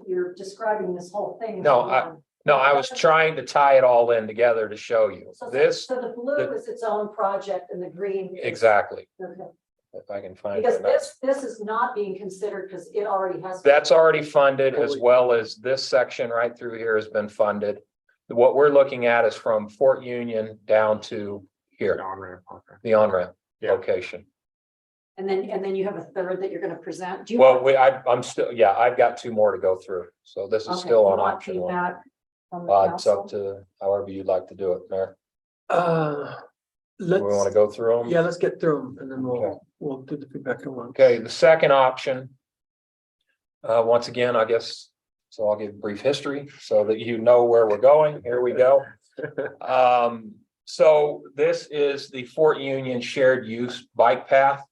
you're describing this whole thing. as No, one. No, I was trying to tie it all in together to show you So this. So the blue is its own project and the green. is- Exactly, Okay. if I can find Because it. this is not being considered because it already has. That's already funded, as well as this section right through here has been funded. What we're looking at is from Fort Union down to here, On-ramp, okay. the on-ramp Yeah. location. And then you have a third that you're gonna present. Do you Well, want- I'm still, yeah, I've got 2 more to go through. So this is Okay, still you on want option 1. feedback from the It's up council? to however you'd like to do it, Mayor. Do we want to Let's, go through them? yeah, let's get through them and then Okay. we'll do the feedback at once. Okay, the second option. Once again, I guess, so I'll give brief history so that you know where we're going. Here we go. So this is the Fort Union Shared Use Bike Path.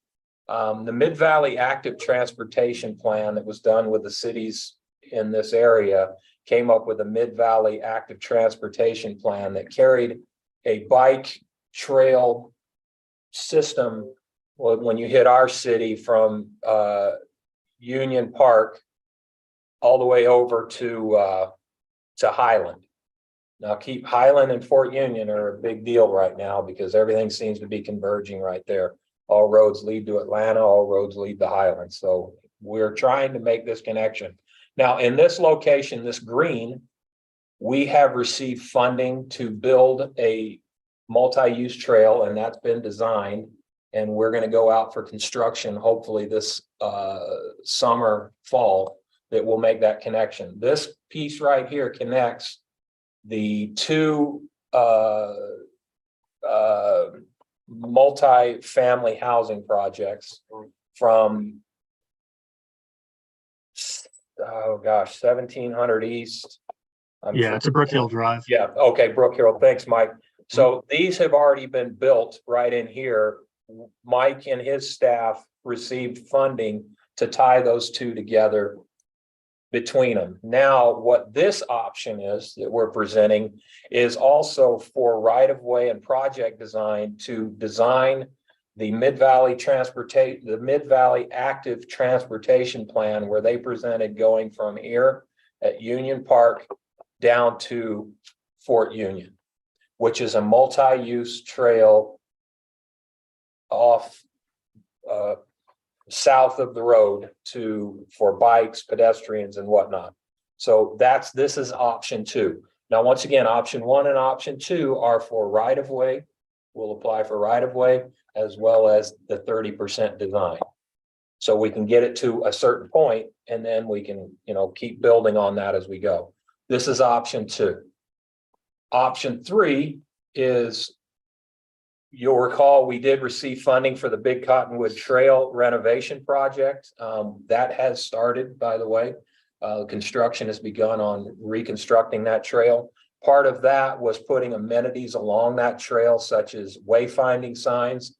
The Mid-Valley Active Transportation Plan that was done with the cities in this area came up with a Mid-Valley Active Transportation Plan that carried a bike trail system. Well, when you hit our city from Union Park all the way over to Highland. Now, keep Highland and Fort Union are a big deal right now because everything seems to be converging right there. All roads lead to Atlanta, all roads lead to Highland. So we're trying to make this connection. Now, in this location, this green, we have received funding to build a multi-use trail, and that's been designed. And we're going to go out for construction, hopefully this summer, fall, that will make that connection. This piece right here connects the 2 multi-family housing projects from 1700 East. Yeah, to Brook Hill Drive. Yeah, okay, Brook Hill, thanks, Mike. So these have already been built right in here. Mike and his staff received funding to tie those 2 together between them. Now, what this option is that we're presenting is also for right-of-way and project design to design the Mid-Valley Active Transportation Plan, where they presented going from here at Union Park down to Fort Union, which is a multi-use trail off south of the road for bikes, pedestrians and whatnot. So this is option 2. Now, once again, option 1 and option 2 are for right-of-way. We'll apply for right-of-way as well as the 30% design. So we can get it to a certain point and then we can, keep building on that as we go. This is option 2. Option 3 is, you'll recall, we did receive funding for the Big Cottonwood Trail renovation project. That has started, by the way. Construction has begun on reconstructing that trail. Part of that was putting amenities along that trail, such as wayfinding signs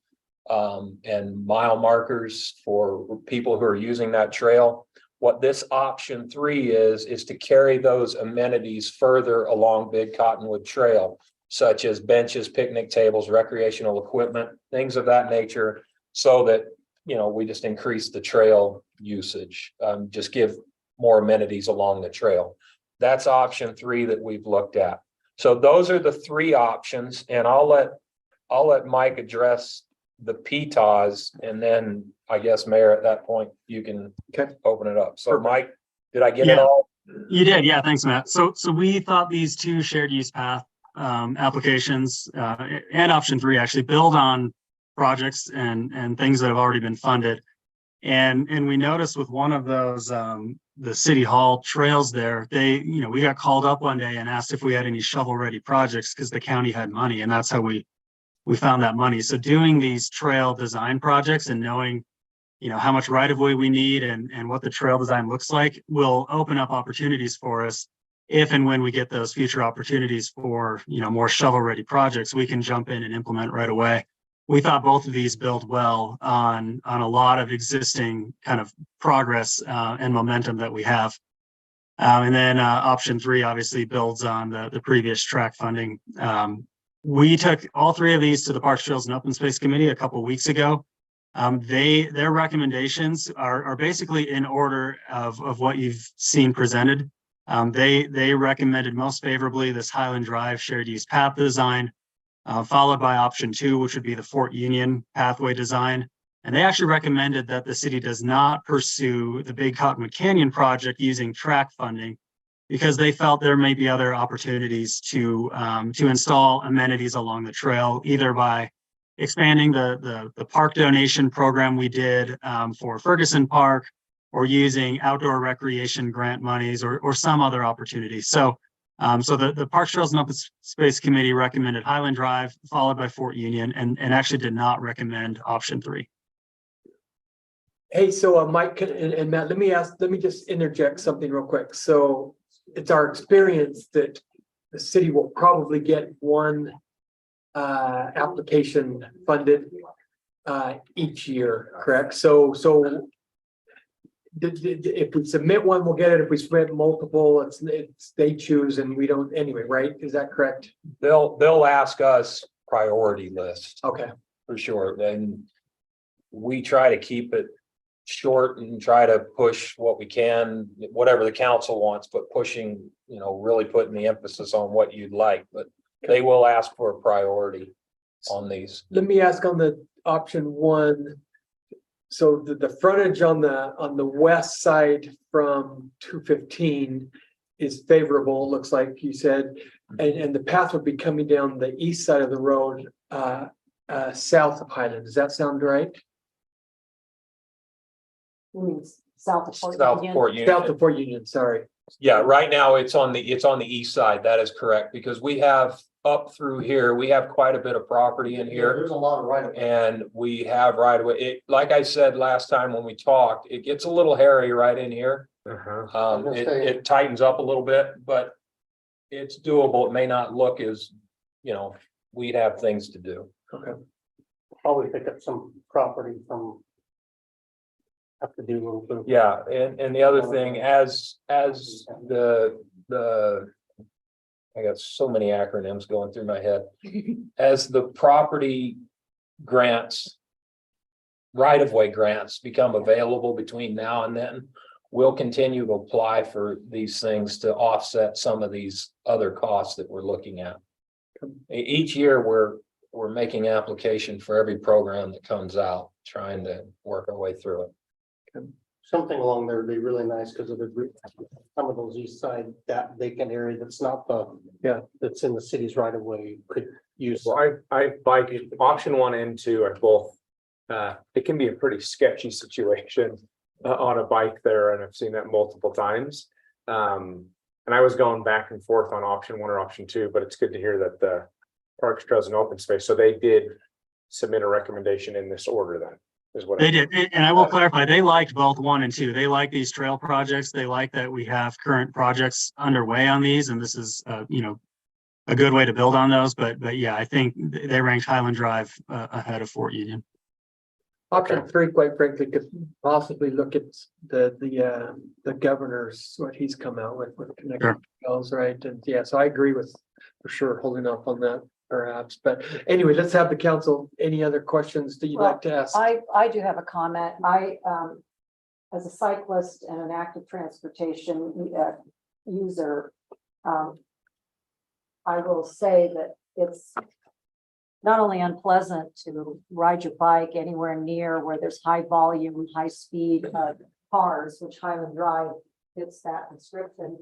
and mile markers for people who are using that trail. What this option 3 is to carry those amenities further along Big Cottonwood Trail, such as benches, picnic tables, recreational equipment, things of that nature, so that, we just increase the trail usage, just give more amenities along the trail. That's option 3 that we've looked at. So those are the 3 options, and I'll let Mike address the PTAS, and then I guess, Mayor, at that point, you can open it up. So Mike, did I get it all? You did, yeah, thanks, Matt. So we thought these 2 shared use path applications and option 3 actually build on projects and things that have already been funded. And we noticed with one of those, the city hall trails there, we got called up one day and asked if we had any shovel-ready projects because the county had money, and that's how we found that money. So doing these trail design projects and knowing, how much right of way we need and what the trail design looks like will open up opportunities for us. If and when we get those future opportunities for, more shovel-ready projects, we can jump in and implement right away. We thought both of these build well on a lot of existing kind of progress and momentum that we have. And then option 3 obviously builds on the previous track funding. We took all 3 of these to the Parks, Trails and Open Space Committee a couple of weeks ago. Their recommendations are basically in order of what you've seen presented. They recommended most favorably this Highland Drive shared use path design, followed by option 2, which would be the Fort Union pathway design. And they actually recommended that the city does not pursue the Big Cottonwood Canyon project using track funding because they felt there may be other opportunities to install amenities along the trail, either by expanding the park donation program we did for Ferguson Park, or using outdoor recreation grant monies or some other opportunity. So the Parks, Trails and Open Space Committee recommended Highland Drive, followed by Fort Union, and actually did not recommend option 3. Hey, so Mike and Matt, let me just interject something real quick. So it's our experience that the city will probably get one application funded each year, correct? So if we submit one, we'll get it. If we submit multiple, it's they choose and we don't anyway, right? Is that correct? They'll ask us priority list Okay. for sure. And we try to keep it short and try to push what we can, whatever the council wants, but pushing, really putting the emphasis on what you'd like, but they will ask for a priority on these. Let me ask on the option 1. So the frontage on the west side from 215 is favorable, looks like you said, and the path would be coming down the east side of the road, south of Highland. Does that sound right? South of Fort South Union. Fort Union. South of Fort Union, sorry. Yeah, right now it's on the east side. That is correct, because we have up through here, we have quite a bit of property in here. There's a lot of right of way. And we have right away. It, like I said last time when we talked, it gets a little hairy right in here. It tightens up a little bit, but it's doable. It may not look as, we'd have things to do. Okay. Probably pick up some property from. Have to do a little bit of. Yeah, and the other thing, as the I got so many acronyms going through my head. As the property grants, right-of-way grants become available between now and then, we'll continue to apply for these things to offset some of these other costs that we're looking at. Each year, we're making application for every program that comes out, trying to work our way through it. Something along there would be really nice because of some of those east side, that vacant area that's not that's in the city's right of way could use. Well, I like option 1 and 2 are both, it can be a pretty sketchy situation on a bike there, and I've seen that multiple times. And I was going back and forth on option 1 or option 2, but it's good to hear that the Parks, Trails and Open Space, so they did submit a recommendation in this order then. Is what They did, and I will clarify, they liked both 1 and 2. They like these trail projects. They like that we have current projects underway on these, and this is, a good way to build on those. But yeah, I think they ranked Highland Drive ahead of Fort Union. Option 3, quite frankly, could possibly look at the governor's, what he's come out with connected trails, right? And yeah, so I agree with for sure holding off on that. Perhaps, but anyway, let's have the council. Any other questions that you'd like to ask? I do have a comment. As a cyclist and an active transportation user, I will say that it's not only unpleasant to ride your bike anywhere near where there's high volume, high speed cars, which Highland Drive fits that description.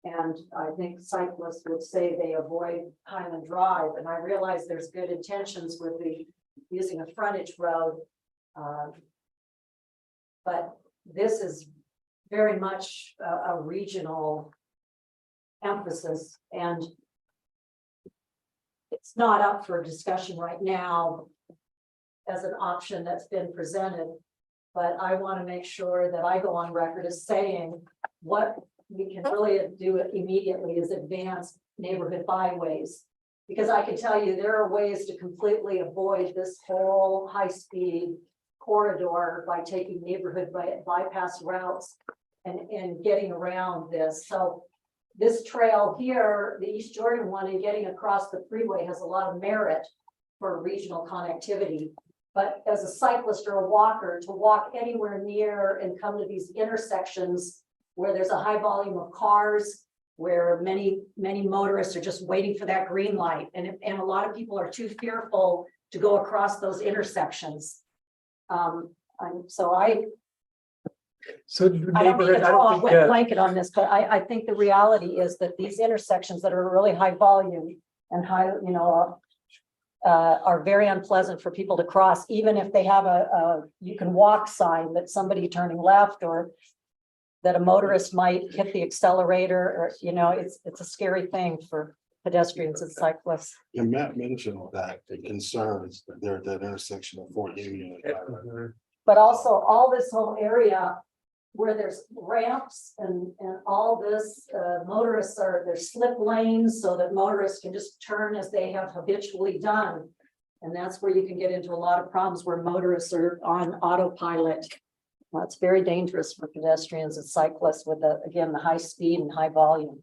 And I think cyclists would say they avoid Highland Drive. And I realize there's good intentions with the using a frontage road. But this is very much a regional emphasis, and it's not up for discussion right now as an option that's been presented. But I want to make sure that I go on record as saying what we can really do immediately is advance neighborhood byways. Because I can tell you, there are ways to completely avoid this whole high-speed corridor by taking neighborhood bypass routes and getting around this. So this trail here, the East Jordan one, and getting across the freeway has a lot of merit for regional connectivity. But as a cyclist or a walker, to walk anywhere near and come to these intersections where there's a high volume of cars, where many motorists are just waiting for that green light, and a lot of people are too fearful to go across those intersections. So I So don't mean to neighborhood, I throw a don't wet think, blanket on this, but I think the reality is that these intersections that are really high volume and high, are very unpleasant for people to cross, even if they have a you can walk sign that somebody turning left, or that a motorist might hit the accelerator, or, it's a scary thing for pedestrians and cyclists. And Matt mentioned that the concerns there at that intersection of Fort Union. But also all this whole area where there's ramps and all this, motorists there's slip lanes so that motorists can just turn as they have habitually done. And that's where you can get into a lot of problems where motorists are on autopilot. Well, it's very dangerous for pedestrians and cyclists with the high speed and high volume.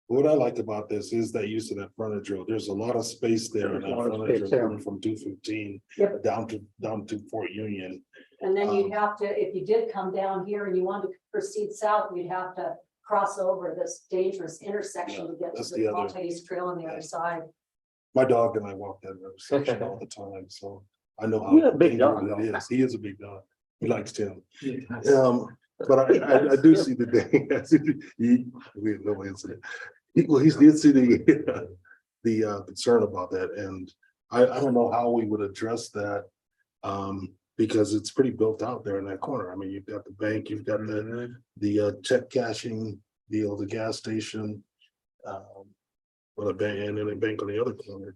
What I like about this is that use of that frontage road. There's a lot of space there in that frontage road coming from 215 Yep. down to Fort Union. And then you'd have to, if you did come down here and you wanted to proceed south, you'd have to cross over this dangerous intersection to get to That's the the other- Montes Trail on the other side. My dog and I walk that intersection all the time, so I know how He's a big dog, dangerous it is. He is a big dog. He likes Tim. yeah. But I do see the day. We have no incident. He did see the concern about that, and I don't know how we would address that. Because it's pretty built out there in that corner. I mean, you've got the bank, you've got the check cashing deal, the gas station. Well, a bank and then a bank on the other corner.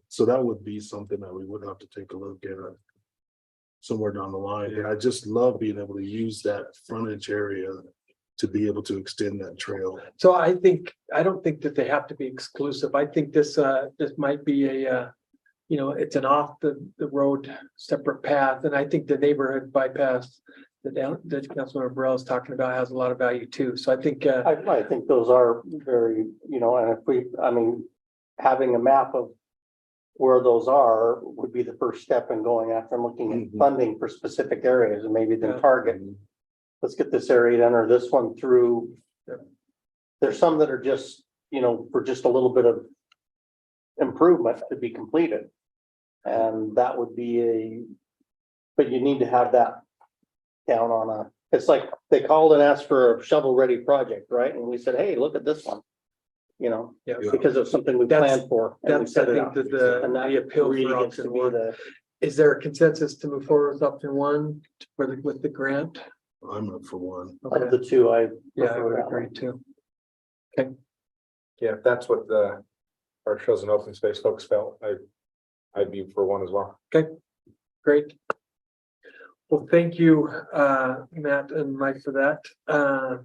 So that would be something that we would have to take a look at somewhere down the line. And I just love being able to use that frontage area to be able to extend that trail. So I don't think that they have to be exclusive. I think this might be a, it's an off the road separate path. And I think the neighborhood bypass that Councilmember Burrell is talking about has a lot of value too. So I think, I think those are very, and if having a map of where those are would be the first step in going after and looking at funding for specific areas and maybe then target. Let's get this area done or this one through. There's some that are just, for just a little bit of improvement to be completed. And that would be but you need to have that down on it's like they called and asked for a shovel-ready project, right? And we said, hey, look at this one. Because of something we planned for. And we that's, I set it think up. that the And that appeal really for gets to option be one. the, Is there a consensus to move forward with option one with the grant? I'm up for one. of the two, I. Yeah, I prefer would that agree one. too. Yeah, if that's what our Trails and Open Space folks felt, I'd be for one as well. Great. Well, thank you, Matt and Mike for that.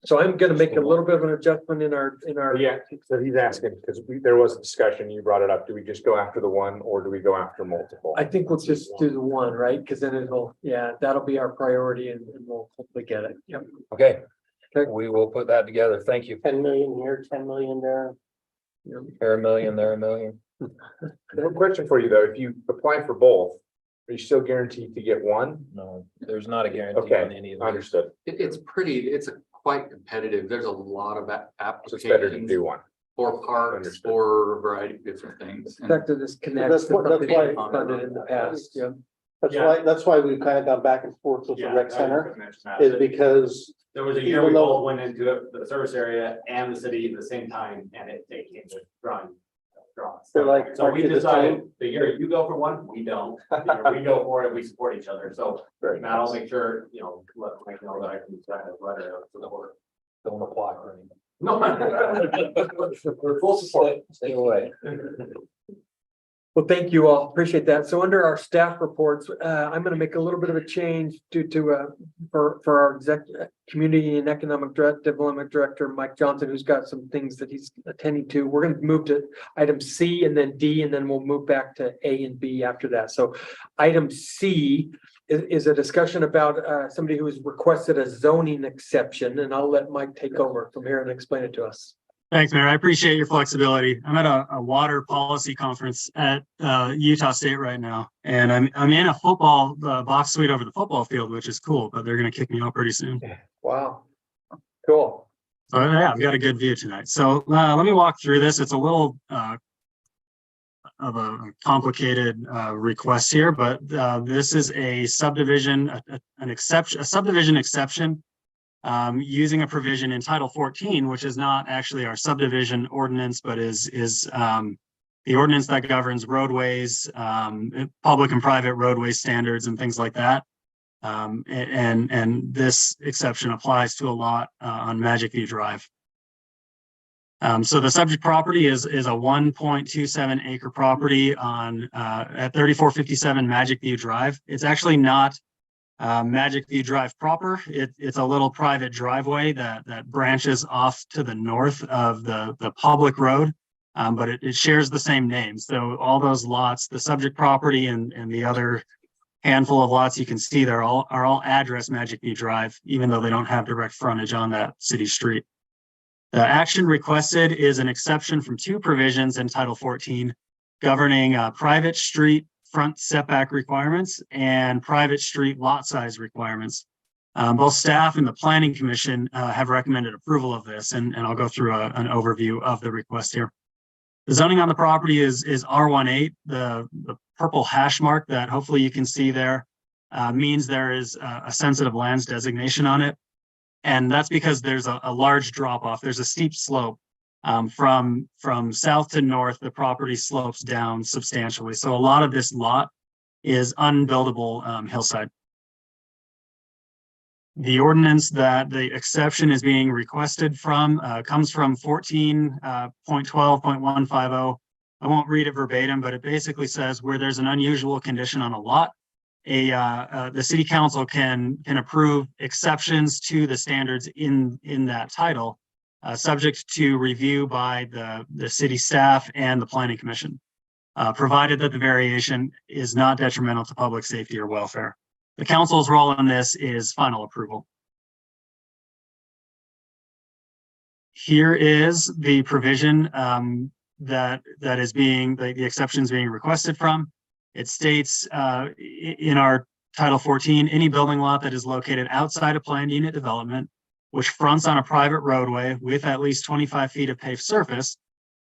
So I'm gonna make a little bit of an adjustment in our. Yeah, so he's asking, because there was a discussion, you brought it up, do we just go after the one or do we go after multiple? I think we'll just do the one, right? Because then that'll be our priority and we'll hopefully get it. Yep. Okay, Okay. we will put that together. Thank you. 10 million here, 10 million there. Here a million, there a million. One question for you though, if you apply for both, are you still guaranteed to get one? No, there's not a guarantee Okay, on any of these. understood. It's quite competitive. There's a lot of So it's better to applications do one. for parks, Understood. for a variety of different things. And Back to this connect. That's why- Funded in the past, yeah. That's why we've kind of gone back and forth with the rec center, is because There was a year Even we though- both went into the service area and the city at the same time, and they came to drawings. They're like So we market at a decided, time. the year you go for one, we don't. The year we go for it, we support each other. So Very Matt, I'll make sure, let Mike know that I can send a letter out to the board. Don't apply for anything. No. We're full support. Stay away. Well, thank you all. Appreciate that. So under our staff reports, I'm gonna make a little bit of a change due to, for our Community and Economic Development Director, Mike Johnson, who's got some things that he's attending to. We're gonna move to item C and then D, and then we'll move back to A and B after that. So item C is a discussion about, somebody who has requested a zoning exception, and I'll let Mike take over from here and explain it to us. Thanks, Mayor. I appreciate your flexibility. I'm at a water policy conference at Utah State right now, and I'm in a football box suite over the football field, which is cool, but they're going to kick me out pretty soon. Wow. Cool. So yeah, I've got a good view tonight. So let me walk through this. It's a little of a complicated request here, but this is a subdivision, a subdivision exception. Using a provision in Title 14, which is not actually our subdivision ordinance, but is the ordinance that governs roadways, public and private roadway standards and things like that. And this exception applies to a lot on Magic View Drive. So the subject property is a 1.27 acre property on at 3457 Magic View Drive. It's actually not Magic View Drive proper. It's a little private driveway that branches off to the north of the public road, but it shares the same name. So all those lots, the subject property and the other handful of lots you can see there are all address Magic View Drive, even though they don't have direct frontage on that city street. The action requested is an exception from two provisions in Title 14 governing private street front setback requirements and private street lot size requirements. Both staff and the Planning Commission have recommended approval of this, and I'll go through an overview of the request here. The zoning on the property is R18. The purple hash mark that hopefully you can see there means there is a sensitive lands designation on it. And that's because there's a large drop off. There's a steep slope. From south to north, the property slopes down substantially. So a lot of this lot is unbuildable hillside. The ordinance that the exception is being requested from comes from 14.12.150. I won't read it verbatim, but it basically says where there's an unusual condition on a lot, the city council can approve exceptions to the standards in that title. Subject to review by the city staff and the Planning Commission, provided that the variation is not detrimental to public safety or welfare. The council's role in this is final approval. Here is the provision that is the exception is being requested from. It states in our Title 14, any building lot that is located outside of planned unit development, which fronts on a private roadway with at least 25 feet of paved surface,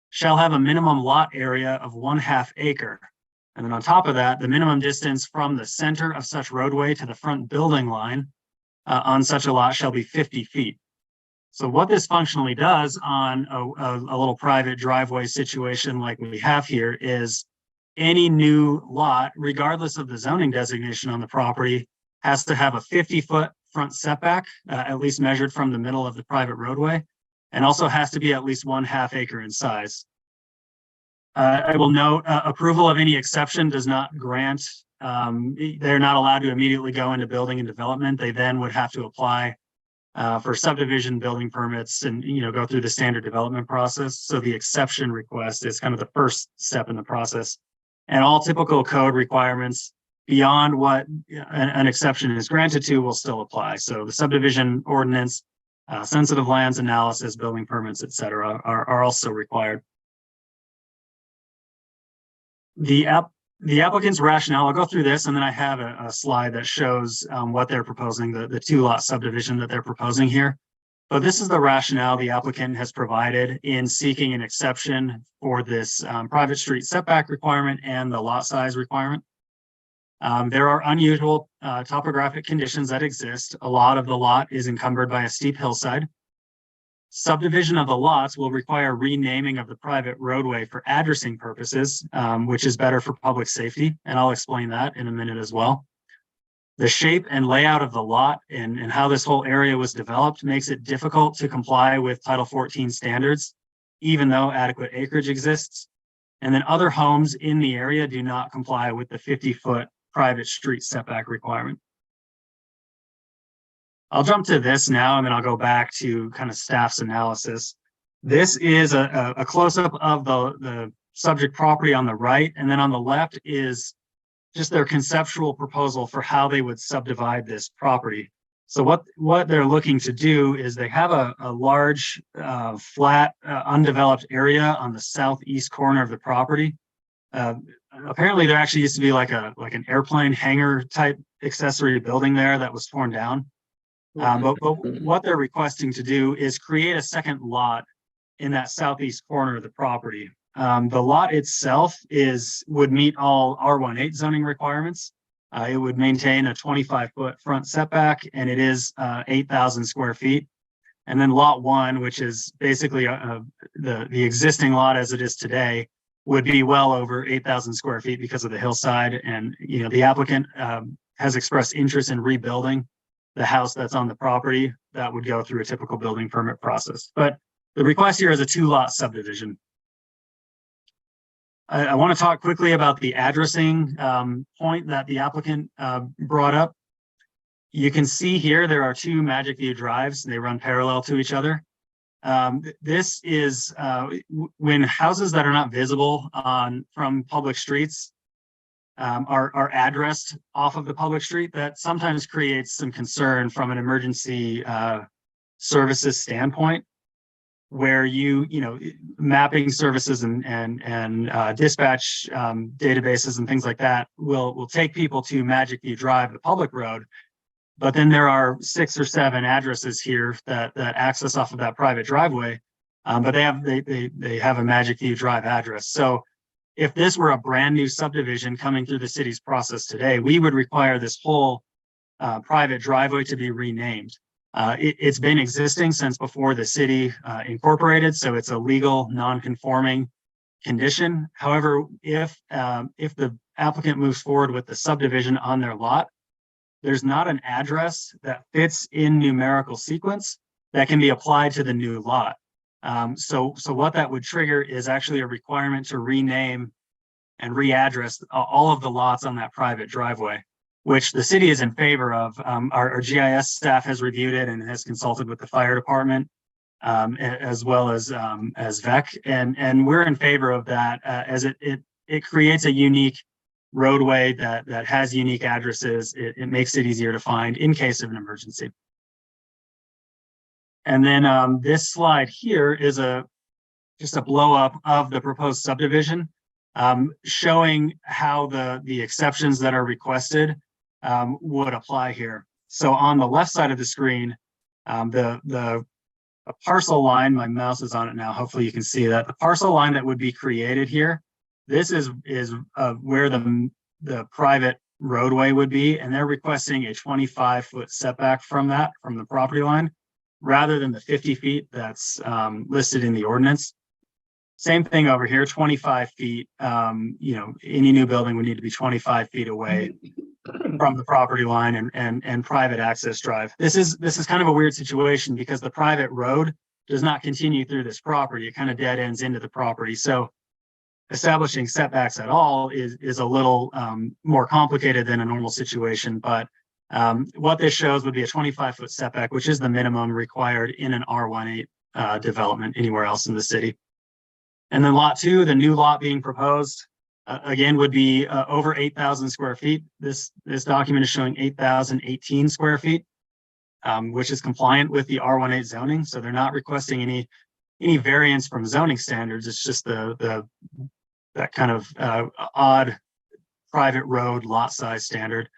shall have a minimum lot area of 1/2 acre. And then on top of that, the minimum distance from the center of such roadway to the front building line on such a lot shall be 50 feet. So what this functionally does on a little private driveway situation like we have here is any new lot, regardless of the zoning designation on the property, has to have a 50-foot front setback, at least measured from the middle of the private roadway, and also has to be at least 1/2 acre in size. I will note approval of any exception does not grant, they're not allowed to immediately go into building and development. They then would have to apply for subdivision building permits and go through the standard development process. So the exception request is kind of the first step in the process. And all typical code requirements beyond what an exception is granted to will still apply. So the subdivision ordinance, sensitive lands analysis, building permits, et cetera, are also required. The applicant's rationale, I'll go through this, and then I have a slide that shows what they're proposing, the 2-lot subdivision that they're proposing here. But this is the rationale the applicant has provided in seeking an exception for this private street setback requirement and the lot size requirement. There are unusual topographic conditions that exist. A lot of the lot is encumbered by a steep hillside. Subdivision of the lots will require renaming of the private roadway for addressing purposes, which is better for public safety, and I'll explain that in a minute as well. The shape and layout of the lot and how this whole area was developed makes it difficult to comply with Title 14 standards, even though adequate acreage exists. And then other homes in the area do not comply with the 50-foot private street setback requirement. I'll jump to this now, and then I'll go back to kind of staff's analysis. This is a close-up of the subject property on the right, and then on the left is just their conceptual proposal for how they would subdivide this property. So what they're looking to do is they have a large, flat, undeveloped area on the southeast corner of the property. Apparently, there actually used to be like an airplane hangar type accessory building there that was torn down. But what they're requesting to do is create a second lot in that southeast corner of the property. The lot itself would meet all R18 zoning requirements. It would maintain a 25-foot front setback, and it is 8,000 square feet. And then lot 1, which is basically the existing lot as it is today, would be well over 8,000 square feet because of the hillside. And the applicant has expressed interest in rebuilding the house that's on the property. That would go through a typical building permit process. But the request here is a 2-lot subdivision. I want to talk quickly about the addressing point that the applicant brought up. You can see here there are 2 Magic View drives. They run parallel to each other. This is when houses that are not visible from public streets are addressed off of the public street. That sometimes creates some concern from an emergency services standpoint, where mapping services and dispatch databases and things like that will take people to Magic View Drive, the public road. But then there are 6 or 7 addresses here that access off of that private driveway, but they have a Magic View Drive address. So if this were a brand new subdivision coming through the city's process today, we would require this whole private driveway to be renamed. It's been existing since before the city incorporated, so it's a legal non-conforming condition. However, if the applicant moves forward with the subdivision on their lot, there's not an address that fits in numerical sequence that can be applied to the new lot. So what that would trigger is actually a requirement to rename and readdress all of the lots on that private driveway, which the city is in favor of. Our GIS staff has reviewed it and has consulted with the fire department, as well as VEC, and we're in favor of that, as it creates a unique roadway that has unique addresses. It makes it easier to find in case of an emergency. And then this slide here is just a blow up of the proposed subdivision, showing how the exceptions that are requested would apply here. So on the left side of the screen, the parcel line, my mouse is on it now, hopefully you can see that. The parcel line that would be created here, this is where the private roadway would be, and they're requesting a 25-foot setback from the property line, rather than the 50 feet that's listed in the ordinance. Same thing over here, 25 feet. Any new building would need to be 25 feet away from the property line and private access drive. This is kind of a weird situation because the private road does not continue through this property. It kind of dead ends into the property. So establishing setbacks at all is a little more complicated than a normal situation. But what this shows would be a 25-foot setback, which is the minimum required in an R18 development anywhere else in the city. And then lot 2, the new lot being proposed, again, would be over 8,000 square feet. This document is showing 8,018 square feet, which is compliant with the R18 zoning. So they're not requesting any variance from zoning standards. It's just that kind of odd private road lot size standard.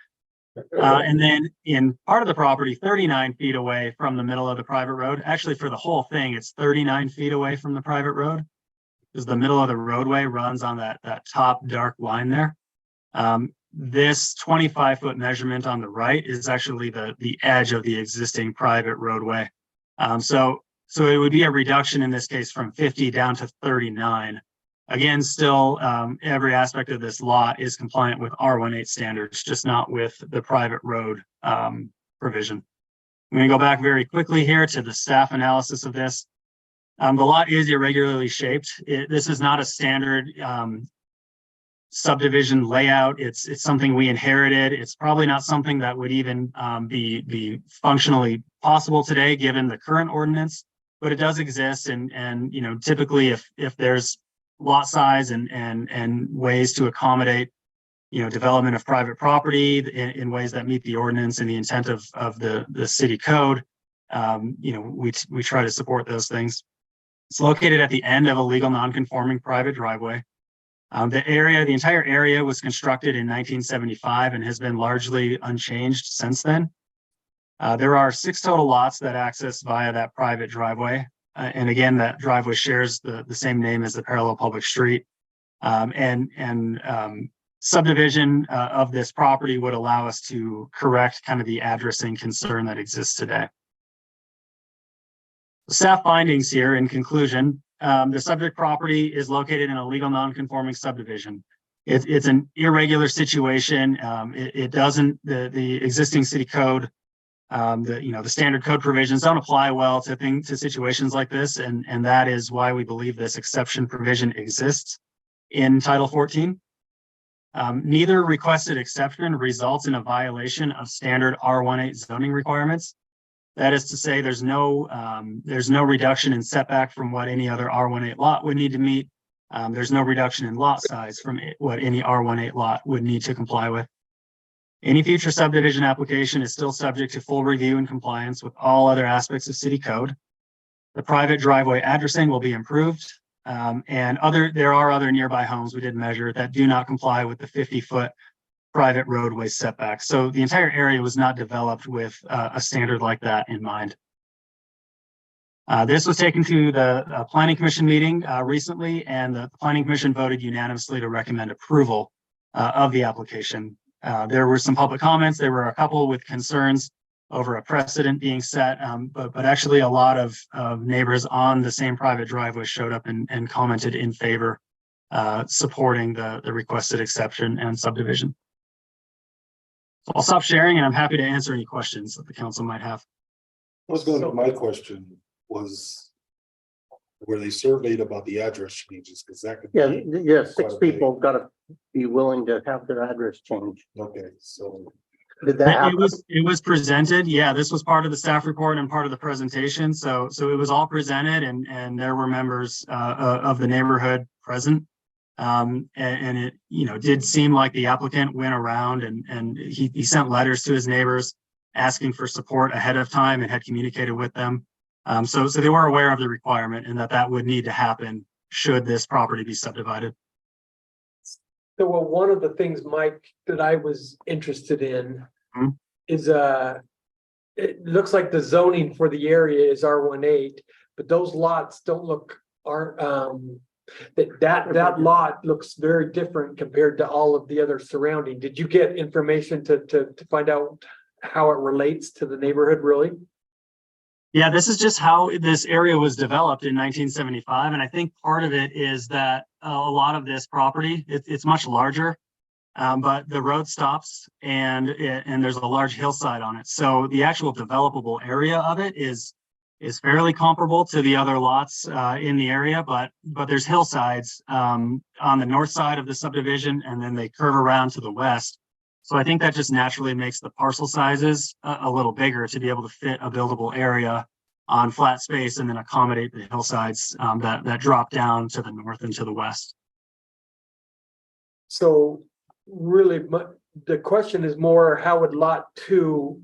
And then in part of the property, 39 feet away from the middle of the private road, actually for the whole thing, it's 39 feet away from the private road, because the middle of the roadway runs on that top dark line there. This 25-foot measurement on the right is actually the edge of the existing private roadway. So So it would be a reduction in this case from 50 down to 39. Again, still, every aspect of this lot is compliant with R18 standards, just not with the private road provision. I'm going to go back very quickly here to the staff analysis of this. The lot is irregularly shaped. This is not a standard subdivision layout. It's something we inherited. It's probably not something that would even be functionally possible today, given the current ordinance, but it does exist. And you know, typically if there's lot size and ways to accommodate, you know, development of private property in ways that meet the ordinance and the intent of the city code, you know, we try to support those things. It's located at the end of a legal non-conforming private driveway. The entire area was constructed in 1975 and has been largely unchanged since then. There are 6 total lots that access via that private driveway. And again, that driveway shares the same name as the parallel public street. Subdivision of this property would allow us to correct kind of the addressing concern that exists today. Staff findings here in conclusion, the subject property is located in a legal non-conforming subdivision. It's an irregular situation. The existing city code, the standard code provisions don't apply well to situations like this. And that is why we believe this exception provision exists in Title 14. Neither requested exception results in a violation of standard R18 zoning requirements. That is to say, there's no reduction in setback from what any other R18 lot would need to meet. There's no reduction in lot size from what any R18 lot would need to comply with. Any future subdivision application is still subject to full review and compliance with all other aspects of city code. The private driveway addressing will be improved. There are other nearby homes we did measure that do not comply with the 50-foot private roadway setback. So the entire area was not developed with a standard like that in mind. This was taken to the Planning Commission meeting recently, and the Planning Commission voted unanimously to recommend approval of the application. There were some public comments. There were a couple with concerns over a precedent being set, but actually a lot of neighbors on the same private driveway showed up and commented in favor, supporting the requested exception and subdivision. So I'll stop sharing, and I'm happy to answer any questions that the council might have. My question was, were they surveyed about the address changes? Because that could. Yeah, 6 people gotta be willing to have their address changed. Okay, so. Did that happen? It was presented. Yeah, this was part of the staff report and part of the presentation. So it was all presented, and there were members of the neighborhood present. And it, you know, did seem like the applicant went around and he sent letters to his neighbors asking for support ahead of time and had communicated with them. So they were aware of the requirement and that would need to happen should this property be subdivided. So one of the things, Mike, that I was interested in is it looks like the zoning for the area is R18, but those lots don't look that lot looks very different compared to all of the other surrounding. Did you get information to find out how it relates to the neighborhood really? Yeah, this is just how this area was developed in 1975. And I think part of it is that a lot of this property, it's much larger, but the road stops and there's a large hillside on it. So the actual developable area of it is fairly comparable to the other lots in the area, but there's hillsides on the north side of the subdivision, and then they curve around to the west. So I think that just naturally makes the parcel sizes a little bigger to be able to fit a buildable area on flat space and then accommodate the hillsides that drop down to the north and to the west. So really, the question is more, how would lot 2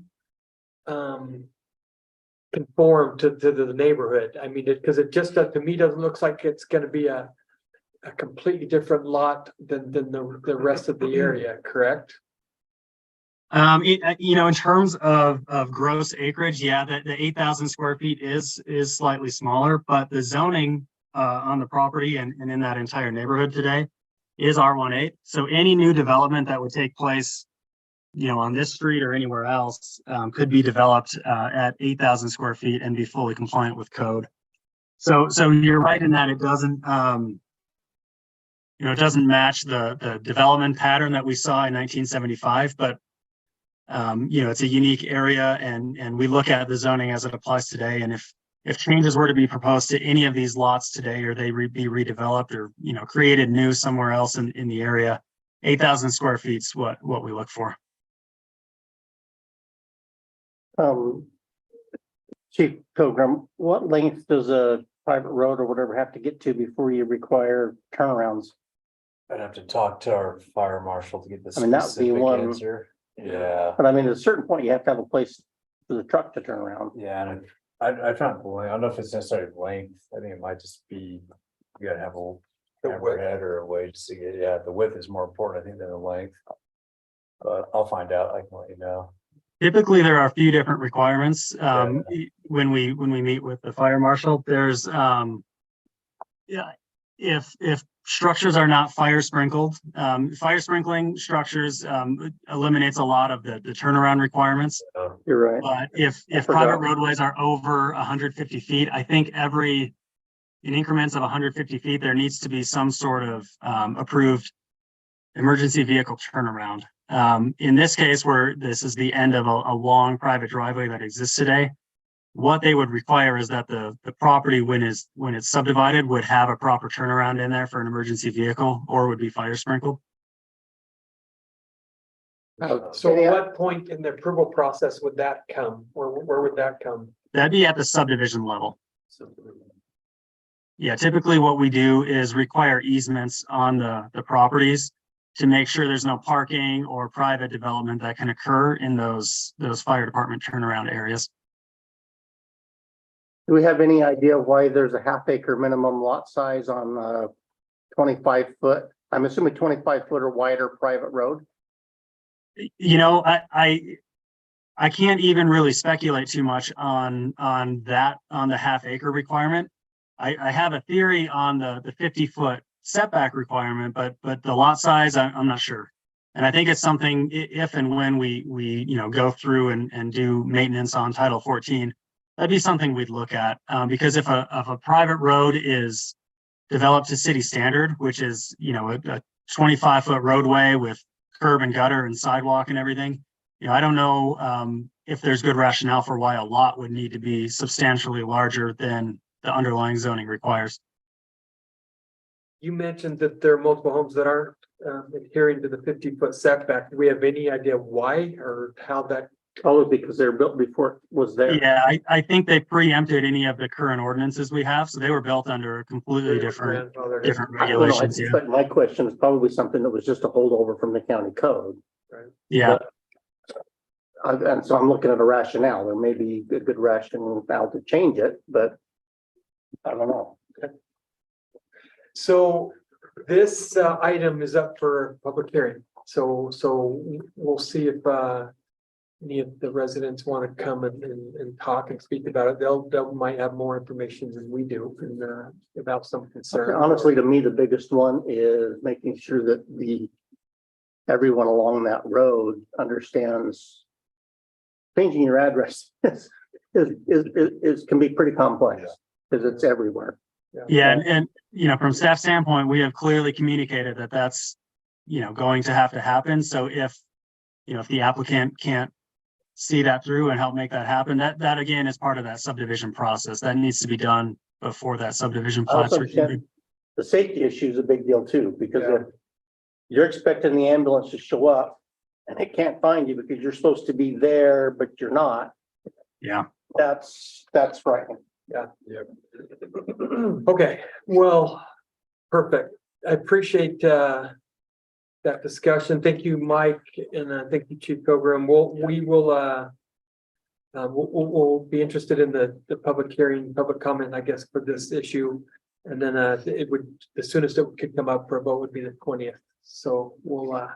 conform to the neighborhood? I mean, because it just to me doesn't look like it's going to be a completely different lot than the rest of the area, correct? You know, in terms of gross acreage, yeah, the 8,000 square feet is slightly smaller, but the zoning on the property and in that entire neighborhood today is R18. So any new development that would take place, you know, on this street or anywhere else could be developed at 8,000 square feet and be fully compliant with code. So you're right in that it doesn't, it doesn't match the development pattern that we saw in 1975, but it's a unique area and we look at the zoning as it applies today. And if changes were to be proposed to any of these lots today, or they be redeveloped or, created new somewhere else in the area, 8,000 square feet's what we look for. Chief Pilgrim, what length does a private road or whatever have to get to before you require turnarounds? I'd have to talk to our fire marshal to get the I mean, that would be specific one- answer. Yeah, But I mean, at a certain point, you have to have a place for the truck to turn around. yeah, and I found the length. I don't know if it's necessarily length. I think it might just be, you gotta have a hammerhead or a way to see it. Yeah, the width is more important, I think, than the length. But I'll find out. I can let you know. Typically, there are a few different requirements. When we meet with the fire marshal, there's if structures are not fire sprinkled, fire sprinkling structures eliminates a lot of the turnaround requirements. You're right. But if forgot. private roadways are over 150 feet, I think in increments of 150 feet, there needs to be some sort of approved emergency vehicle turnaround. In this case, where this is the end of a long private driveway that exists today, what they would require is that the property, when it's subdivided, would have a proper turnaround in there for an emergency vehicle, or would be fire sprinkled. So at what point in the approval process would that come? Or where would that come? That'd be at the subdivision level. Yeah, typically what we do is require easements on the properties to make sure there's no parking or private development that can occur in those fire department turnaround areas. Do we have any idea why there's a half-acre minimum lot size on 25 foot? I'm assuming 25 foot or wider private road. I can't even really speculate too much on the half-acre requirement. I have a theory on the 50-foot setback requirement, but the lot size, I'm not sure. And I think it's something, if and when we go through and do maintenance on Title 14, that'd be something we'd look at, because if a private road is developed to city standard, which is, a 25-foot roadway with curb and gutter and sidewalk and everything, I don't know if there's good rationale for why a lot would need to be substantially larger than the underlying zoning requires. You mentioned that there are multiple homes that aren't adhering to the 50-foot setback. Do we have any idea why or how that? Probably because they're built before it was there. Yeah, I think they preempted any of the current ordinances we have, so they were built under completely different regulations. Yeah. But my question is probably something that was just a holdover from the county code. Yeah. And so I'm looking at a rationale. There may be a good rationale to change it, but I don't know. So this item is up for public hearing. So we'll see if any of the residents want to come and talk and speak about it. They'll might have more information than we do and about some concern. Honestly, to me, the biggest one is making sure that everyone along that road understands changing your address is can be pretty complex because it's everywhere. Yeah, and from staff standpoint, we have clearly communicated that that's going to have to happen. So if the applicant can't see that through and help make that happen, that again is part of that subdivision process that needs to be done before that subdivision plat's reviewed. The safety issue is a big deal too, because if you're expecting the ambulance to show up and it can't find you because you're supposed to be there, but you're not. Yeah. That's frightening. Yeah. Okay, well, perfect. I appreciate that discussion. Thank you, Mike, and thank you, Chief Pilgrim. We'll be interested in the public hearing, public comment, I guess, for this issue. And then the soonest it could come up for a vote would be the 20th. So we'll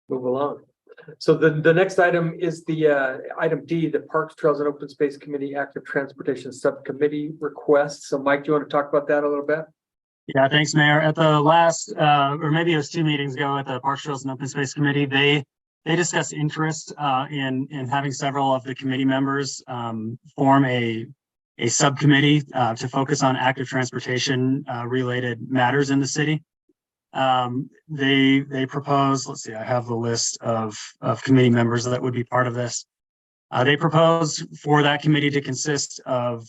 move along. So the next item is the item D, the Parks, Trails and Open Space Committee Active Transportation Subcommittee request. So Mike, do you want to talk about that a little bit? Yeah, thanks, Mayor. At the last, or maybe it was 2 meetings ago at the Parks, Trails and Open Space Committee, they discussed interest in having several of the committee members form a a subcommittee to focus on active transportation related matters in the city. They propose, let's see, I have the list of committee members that would be part of this. They propose for that committee to consist of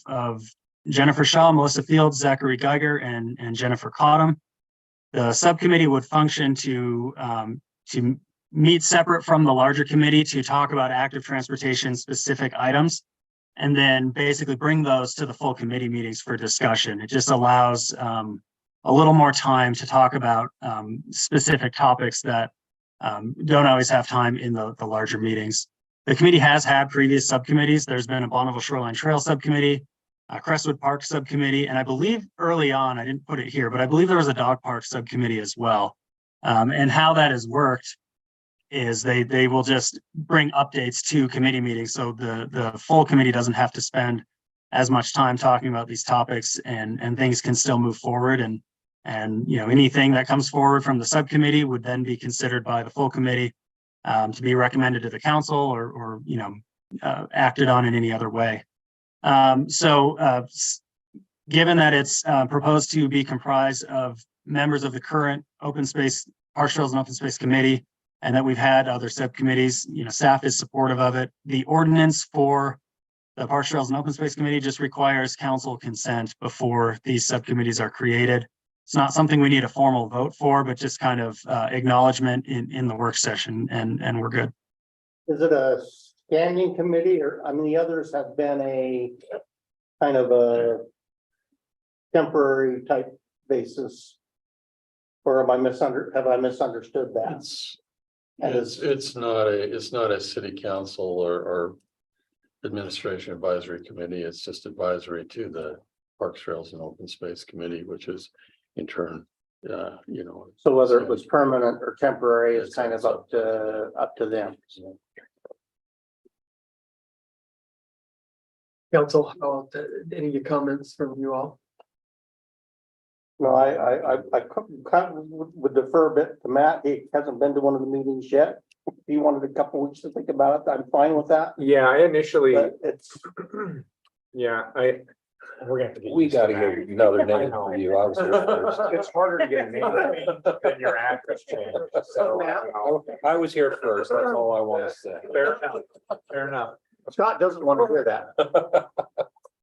Jennifer Shaw, Melissa Fields, Zachary Geiger, and Jennifer Cottom. The subcommittee would function to meet separate from the larger committee to talk about active transportation specific items, and then basically bring those to the full committee meetings for discussion. It just allows a little more time to talk about specific topics that don't always have time in the larger meetings. The committee has had previous subcommittees. There's been a Bonneville Shoreline Trail Subcommittee, a Crestwood Park Subcommittee, and I believe early on, I didn't put it here, but I believe there was a Dog Park Subcommittee as well. And how that has worked is they will just bring updates to committee meetings. So the full committee doesn't have to spend as much time talking about these topics, and things can still move forward. And you know, anything that comes forward from the subcommittee would then be considered by the full committee to be recommended to the council or you know, acted on in any other way. Given that it's proposed to be comprised of members of the current open space, Park Trails and Open Space Committee, and that we've had other subcommittees, you know, staff is supportive of it. The ordinance for the Park Trails and Open Space Committee just requires council consent before these subcommittees are created. It's not something we need a formal vote for, but just kind of acknowledgement in the work session, and we're good. Is it a standing committee, or, I mean, the others have been a kind of a temporary type basis? Or have I misunderstood that? It's not a city council or administration advisory committee. It's just advisory to the Parks, Trails and Open Space Committee, which is in turn, you know. So whether it was permanent or temporary is kind of up to them. Council, any comments from you all? No, I kind of would defer a bit to Matt. He hasn't been to one of the meetings yet. If he wanted a couple weeks to think about it, I'm fine with that. Yeah, I initially, But it's, yeah, we're gonna have to get. We used to gotta that. get another I name know. for you. I was here first. It's harder to get a name than your address change, so. I was here first. That's all I want to say. Fair enough, fair enough. Scott doesn't want to hear that.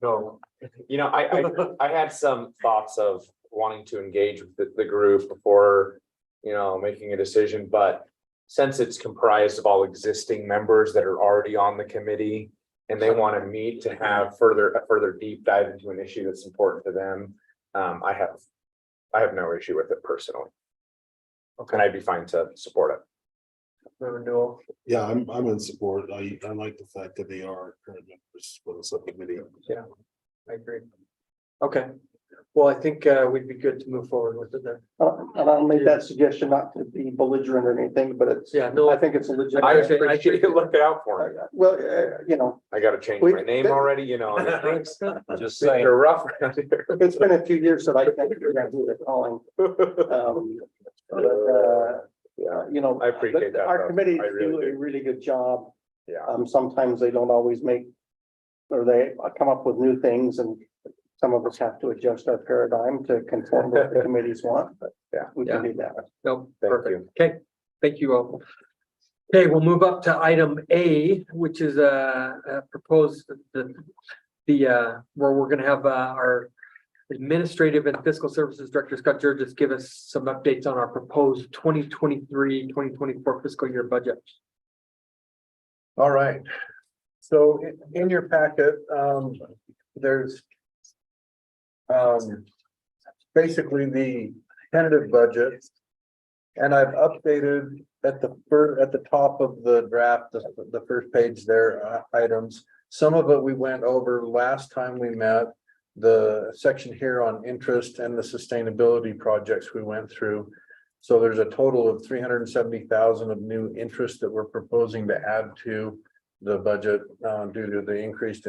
No, you know, I had some thoughts of wanting to engage with the group before, you know, making a decision, but since it's comprised of all existing members that are already on the committee and they want to meet to have a further deep dive into an issue that's important to them, I have no issue with it personally. Okay, and I'd be fine to support it. Renewal. Yeah, I'm in support. I like the fact that they are current members for the subcommittee. Yeah, I agree. Okay, well, I think we'd be good to move forward with it then. And I'll make that suggestion, not to be belligerent or anything, but it's, Yeah, no, I think it's a legitimate. I appreciate you looking out for me. Well, you know, I gotta change my name already, you know. Things Just saying. are rough around here. it's been a few years that I think we're gonna do the calling. Yeah, You know, I appreciate that, our though. committees I really do a do. really good job. Yeah. Sometimes they don't always make, or they come up with new things, and some of us have to adjust our paradigm to conform to what the committees want, but Yeah. we can do that. no, Thank perfect. Okay, thank you all. Okay, we'll move up to item A, which is proposed where we're gonna have our Administrative and Fiscal Services Director Scott Jurgis give us some updates on our proposed 2023-2024 fiscal year budget. All right. So in your packet, there's basically the tentative budget. And I've updated at the top of the draft, the first page there, items. Some of it we went over last time we met. The section here on interest and the sustainability projects we went through. So there's a total of 370,000 of new interest that we're proposing to add to the budget due to the increased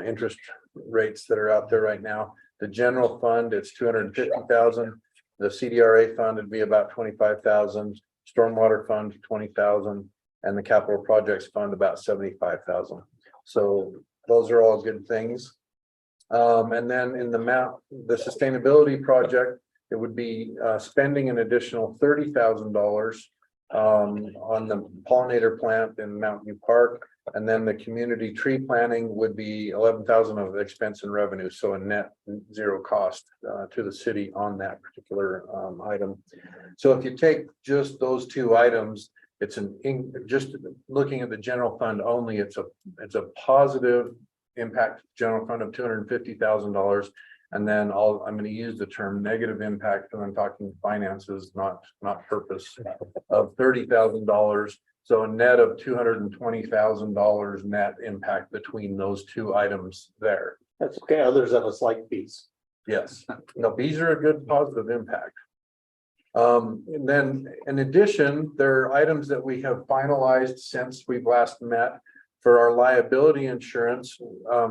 interest rates that are out there right now. The general fund, it's 250,000. The CDRA fund would be about 25,000. Stormwater fund, 20,000, and the capital projects fund about 75,000. So those are all good things. And then in the sustainability project, it would be spending an additional $30,000 on the pollinator plant in Mountain View Park. And then the community tree planting would be 11,000 of expense and revenue, so a net zero cost to the city on that particular item. So if you take just those two items, it's just looking at the general fund only, it's a positive impact general fund of $250,000. And then I'm going to use the term negative impact, and I'm talking finances, not purpose, of $30,000. So a net of $220,000 net impact between those two items there. That's okay. Others of us like bees. Yes, no, bees are a good positive impact. And then in addition, there are items that we have finalized since we've last met. For our liability insurance,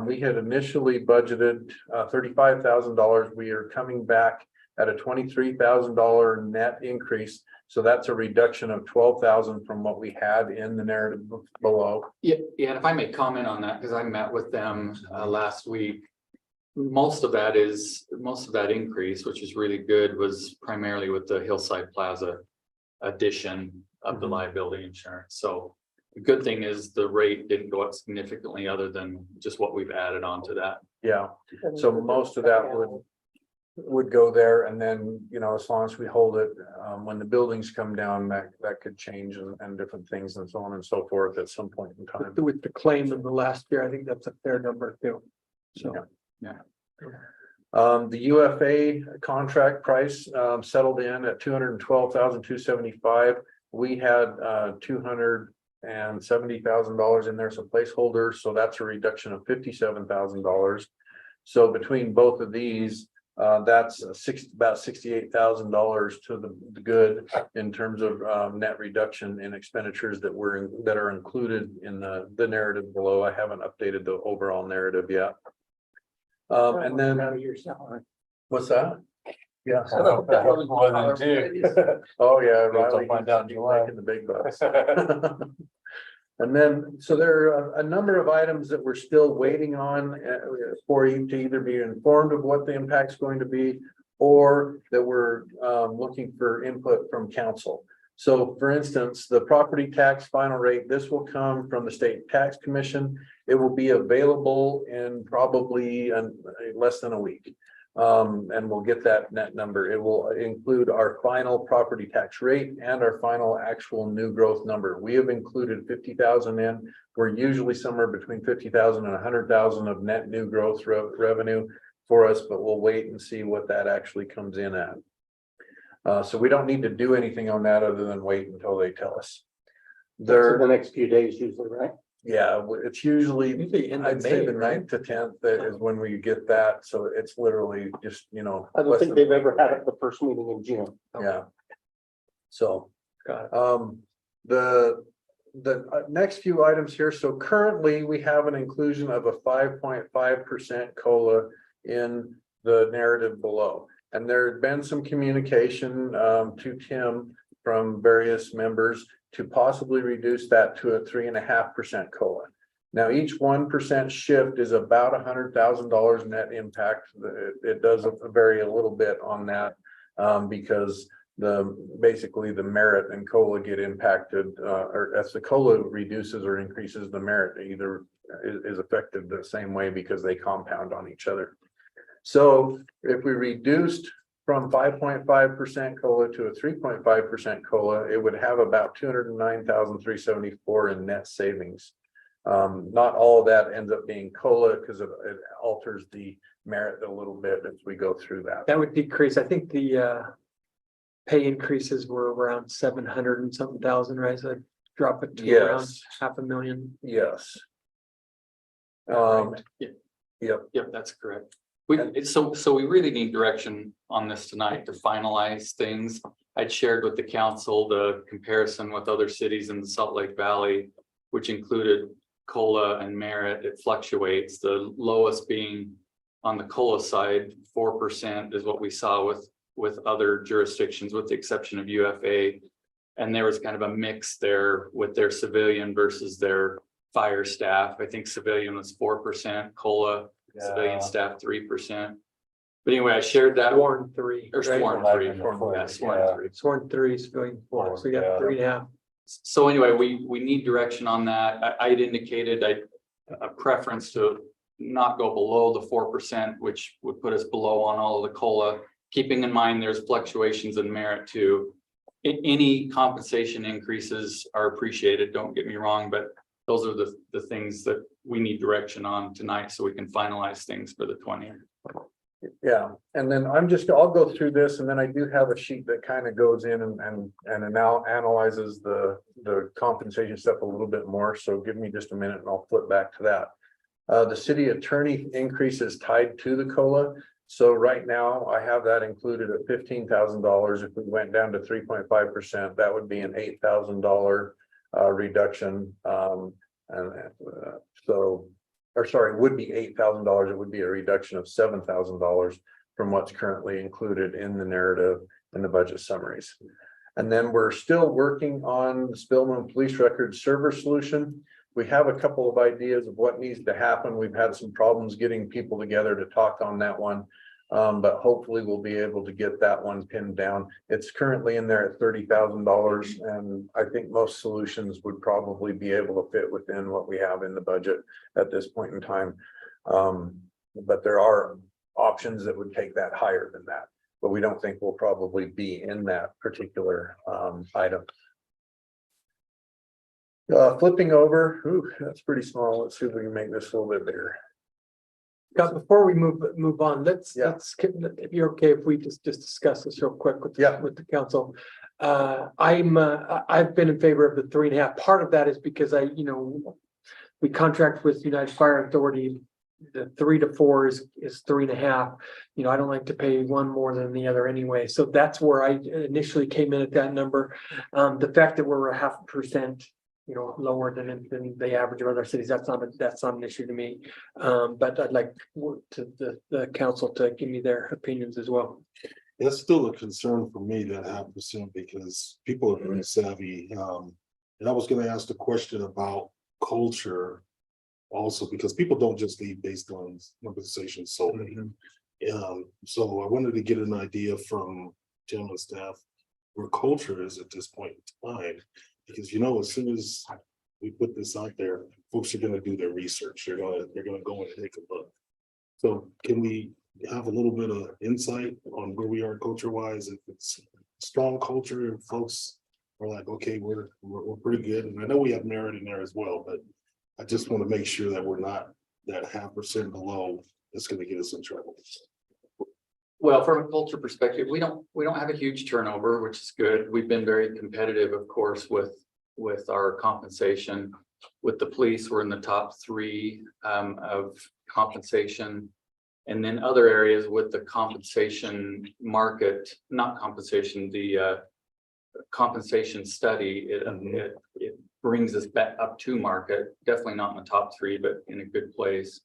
we had initially budgeted $35,000. We are coming back at a $23,000 net increase. So that's a reduction of $12,000 from what we had in the narrative below. Yeah, and if I may comment on that, because I met with them last week. Most of that increase, which is really good, was primarily with the Hillside Plaza addition of the liability insurance. So the good thing is the rate didn't go up significantly other than just what we've added on to that. Yeah, so most of that would go there, and then, you know, as long as we hold it, when the buildings come down, that could change and different things and so on and so forth at some point in time. With the claim in the last year, I think that's a fair number too. So. Yeah. The UFA contract price settled in at $212,275. We had $270,000 in there as a placeholder, so that's a reduction of $57,000. So between both of these, that's about $68,000 to the good in terms of net reduction in expenditures that are included in the narrative below. I haven't updated the overall narrative yet. And then what's that? Yeah. Oh yeah, Riley. Find out in July. Making the big bucks. And then, so there are a number of items that we're still waiting on for you to either be informed of what the impact's going to be, or that we're looking for input from council. So for instance, the property tax final rate, this will come from the state tax commission. It will be available in probably less than a week. And we'll get that net number. It will include our final property tax rate and our final actual new growth number. We have included 50,000 in. We're usually somewhere between 50,000 and 100,000 of net new growth revenue for us, but we'll wait and see what that actually comes in at. So we don't need to do anything on that other than wait until they tell us. The next few days usually, right? Yeah, it's usually, I'd say the May, 9th to 10th that is when we get that. So it's literally just, you know. I don't think they've ever had it the first meeting in June. Yeah. So, Got it. the next few items here. So currently we have an inclusion of a 5.5% COLA in the narrative below. And there had been some communication to Tim from various members to possibly reduce that to a 3.5% COLA. Now, each 1% shift is about $100,000 net impact. It does vary a little bit on that because basically the merit and COLA get impacted, or as the COLA reduces or increases, the merit either is affected the same way because they compound on each other. So if we reduced from 5.5% COLA to a 3.5% COLA, it would have about $209,374 in net savings. Not all of that ends up being COLA because it alters the merit a little bit as we go through that. That would decrease. I think the pay increases were around 700 and something thousand, right? So drop it to around $500,000. Yes. Yep, Yep. that's correct. So we really need direction on this tonight to finalize things. I'd shared with the council the comparison with other cities in the Salt Lake Valley, which included COLA and merit. It fluctuates, the lowest being on the COLA side, 4% is what we saw with other jurisdictions, with the exception of UFA. And there was kind of a mix there with their civilian versus their fire staff. I think civilian was 4%, COLA civilian staff 3%. But anyway, I shared that. Sworn three. Or right? sworn three. Yeah, sworn three. Sworn three, civilian four, so you got 3.5. So anyway, we need direction on that. I'd indicated a preference to not go below the 4%, which would put us below on all of the COLA, keeping in mind there's fluctuations in merit too. Any compensation increases are appreciated, don't get me wrong, but those are the things that we need direction on tonight so we can finalize things for the 20th. Yeah, and then I'll go through this, and then I do have a sheet that kind of goes in and now analyzes the compensation stuff a little bit more, so give me just a minute and I'll flip back to that. The city attorney increase is tied to the COLA, so right now I have that included at $15,000. If we went down to 3.5%, that would be an $8,000 reduction. It would be $8,000. It would be a reduction of $7,000 from what's currently included in the narrative and the budget summaries. And then we're still working on the Spillman Police Records server solution. We have a couple of ideas of what needs to happen. We've had some problems getting people together to talk on that one. But hopefully we'll be able to get that one pinned down. It's currently in there at $30,000, and I think most solutions would probably be able to fit within what we have in the budget at this point in time. But there are options that would take that higher than that, but we don't think we'll probably be in that particular item. Flipping over, that's pretty small. Let's see if we can make this a little bit bigger. Scott, before we move on, let's, if you're okay, if we just discuss this real quick with the council. I've been in favor of the 3.5. Part of that is because we contract with United Fire Authority. The 3 to 4 is 3.5. I don't like to pay one more than the other anyway. So that's where I initially came in at that number. The fact that we're 0.5%, lower than the average of other cities, that's not an issue to me. But I'd like the council to give me their opinions as well. That's still a concern for me, that 0.5%, because people are very savvy. And I was gonna ask the question about culture also, because people don't just leave based on compensation solely. So I wanted to get an idea from Tim and staff where culture is at this point in time. Because as soon as we put this out there, folks are gonna do their research. They're gonna go and take a look. So can we have a little bit of insight on where we are culture wise? If it's strong culture and folks are like, okay, we're pretty good. And I know we have merit in there as well, but I just want to make sure that we're not that 0.5% below that's gonna get us in trouble. Well, from a culture perspective, we don't have a huge turnover, which is good. We've been very competitive, of course, with our compensation. With the police, we're in the top 3 of compensation. And then other areas with the compensation market, not compensation, the compensation study, it brings us back up to market, definitely not in the top 3, but in a good place.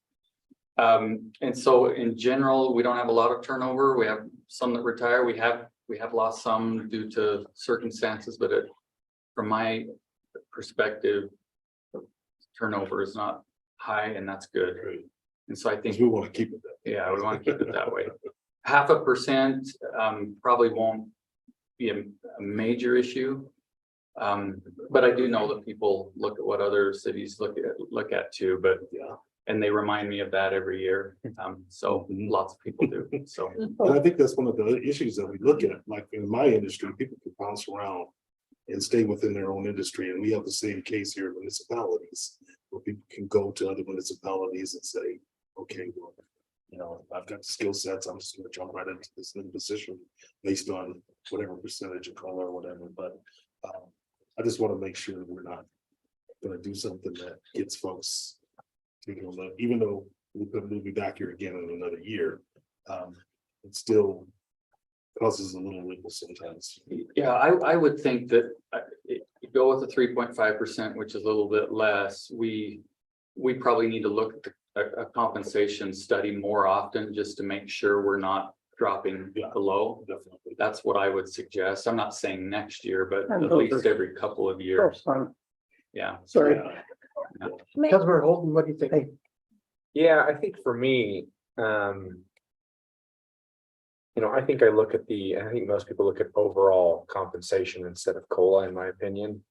And so in general, we don't have a lot of turnover. We have some that retire. We have lost some due to circumstances, but from my perspective, turnover is not high, and that's good. And so I think we want to keep it that way. Yeah, we want to keep it that way. 0.5% probably won't be a major issue. But I do know that people look at what other cities look at too, but and they remind me of that every year. So lots of people do. So and I think that's one of the issues that we look at. Like in my industry, people can bounce around and stay within their own industry. And we have the same case here in municipalities, where people can go to other municipalities and say, okay, well, I've got the skill sets, I'm just gonna jump right into this new position based on whatever percentage of color or whatever. But I just want to make sure that we're not gonna do something that gets folks taking a look, even though we'll be back here again in another year. It still causes a little wrinkle sometimes. yeah, I would think that you go with the 3.5%, which is a little bit less. We probably need to look at a compensation study more often, just to make sure we're not dropping below. Definitely. That's what I would suggest. I'm not saying next year, but at least every couple of years. Yeah. Sorry. Yeah. Councilmember Holton, what do you think? Yeah, I think for me, I think I look at I think most people look at overall compensation instead of COLA, in my opinion.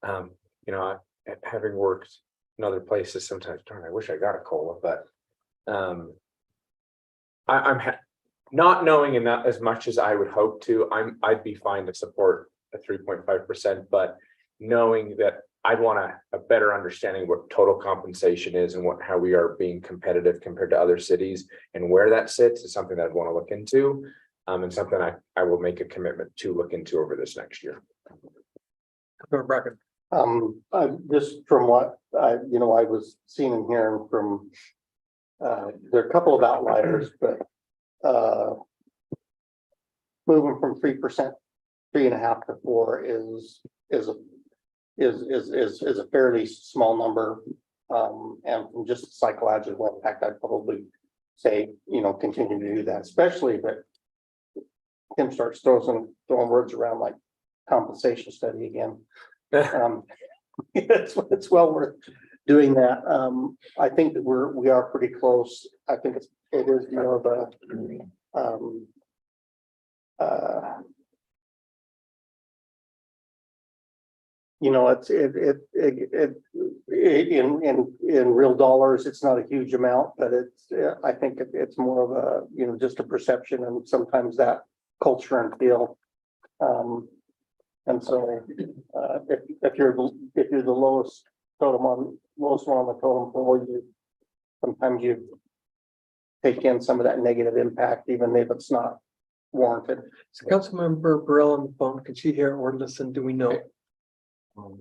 Having worked in other places, sometimes, darn, I wish I got a COLA, but not knowing enough as much as I would hope to, I'd be fine to support a 3.5%, but knowing that I'd want a better understanding what total compensation is and how we are being competitive compared to other cities and where that sits is something that I'd want to look into. And something I will make a commitment to look into over this next year. Just from what I was seeing and hearing from, there are a couple of outliers, but moving from 3%, 3.5% to 4% is a fairly small number. And from just psychological impact, I'd probably say, continue to do that, especially if Tim starts throwing words around like compensation study again. It's well worth doing that. I think that we are pretty close. I think it is more of a in real dollars, it's not a huge amount, but I think it's more of a, just a perception, and sometimes that culture and feel. And so if you're the lowest one on the totem pole, sometimes you take in some of that negative impact, even if it's not warranted. So Councilmember Burrell on the phone, can she hear or listen? Do we know?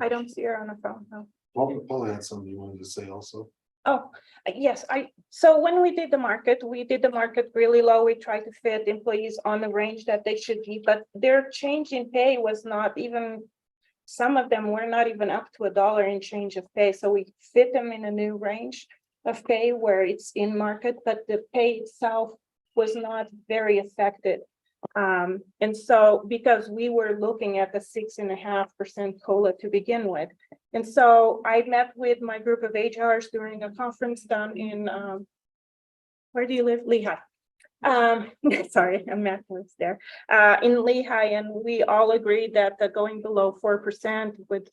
I don't see her on the phone, no. Paul had something you wanted to say also. Oh, yes, so when we did the market really low. We tried to fit employees on the range that they should be, but their change in pay was not even, some of them were not even up to $1 in change of pay. So we fit them in a new range of pay where it's in market, but the pay itself was not very affected. And so because we were looking at the 6.5% COLA to begin with. And so I met with my group of HRs during a conference down in, where do you live? Lehigh. Sorry, I'm not there, in Lehigh, and we all agreed that going below 4% would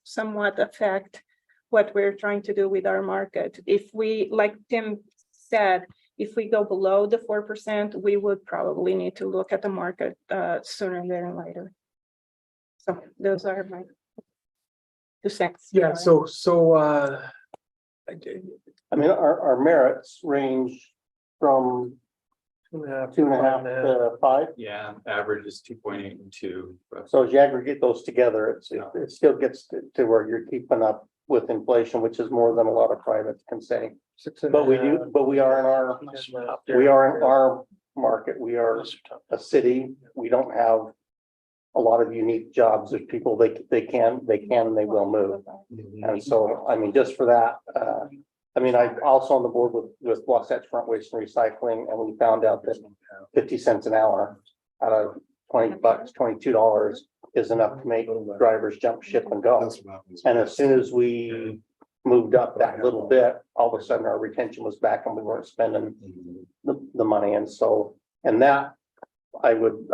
somewhat affect what we're trying to do with our market. If we, like Tim said, if we go below the 4%, we would probably need to look at the market sooner than later. So those are my 2 cents. Yeah, I mean, our merits range from 2.5 to 5. Yeah, average is 2.8 and 2. So as you aggregate those together, it still gets to where you're keeping up with inflation, which is more than a lot of privates can say. But we are in our market. We are a city. We don't have a lot of unique jobs. There's people they can and they will move. And so, I mean, just for that, I'm also on the board with Wasatch Front Waste and Recycling, and we found out that 50 cents an hour out of $20, $22 is enough to make drivers jump ship and go. And as soon as we moved up that little bit, all of a sudden our retention was back and we weren't spending the money. And so, and that I would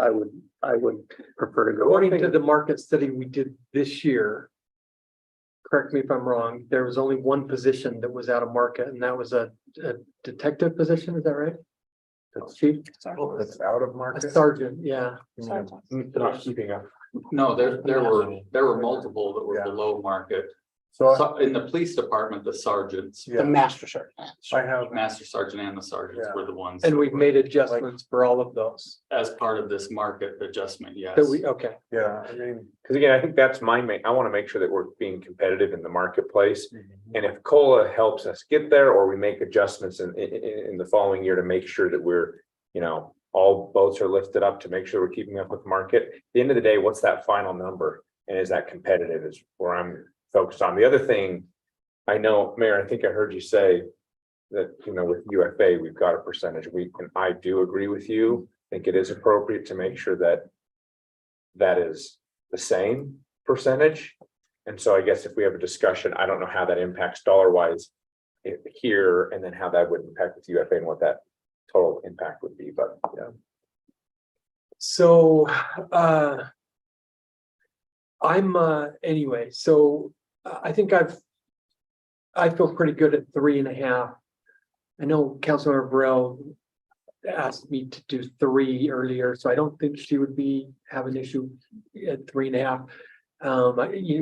prefer to go. according to the market study we did this year, correct me if I'm wrong, there was only one position that was out of market, and that was a detective position, is that right? That's chief? That's out of A market. sergeant, yeah. Not keeping up. No, there were multiple that were below market. So in the police department, the sergeants, The master sergeant. I have, master sergeant and the sergeants were the ones. and that we've were- made adjustments for all of those. As part of this market adjustment, yes. That okay. Yeah, I mean, because again, I think that's my main, I want to make sure that we're being competitive in the marketplace. And if COLA helps us get there, or we make adjustments in the following year to make sure that we're, all boats are lifted up to make sure we're keeping up with the market. At the end of the day, what's that final number? And is that competitive is where I'm focused on. The other thing, I know, Mayor, I think I heard you say that, with UFA, we've got a percentage. And I do agree with you. I think it is appropriate to make sure that that is the same percentage. And so I guess if we have a discussion, I don't know how that impacts dollar wise here, and then how that would impact with UFA and what that total impact would be, but yeah. So, I'm, anyway, so I think I feel pretty good at 3.5. I know Councilmember Burrell asked me to do 3 earlier, so I don't think she would have an issue at 3.5.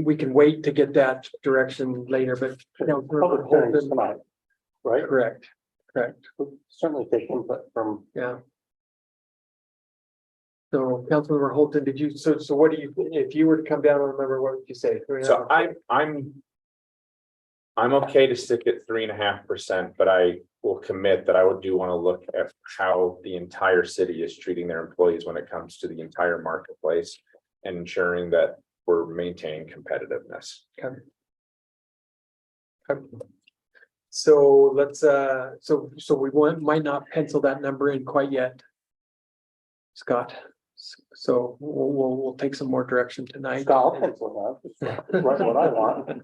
We can wait to get that direction later, but. Public hearings tonight, right? Correct, Certainly take input from. yeah. So Councilmember Holton, did you, so what do you, if you were to come down, remember, what would you say? 3.5? So I'm okay to stick at 3.5%, but I will commit that I would do want to look at how the entire city is treating their employees when it comes to the entire marketplace and ensuring that we're maintaining competitiveness. Okay. So let's, so we might not pencil that number in quite yet, Scott. So we'll take some more direction tonight. Scott, pencil now, right what I want.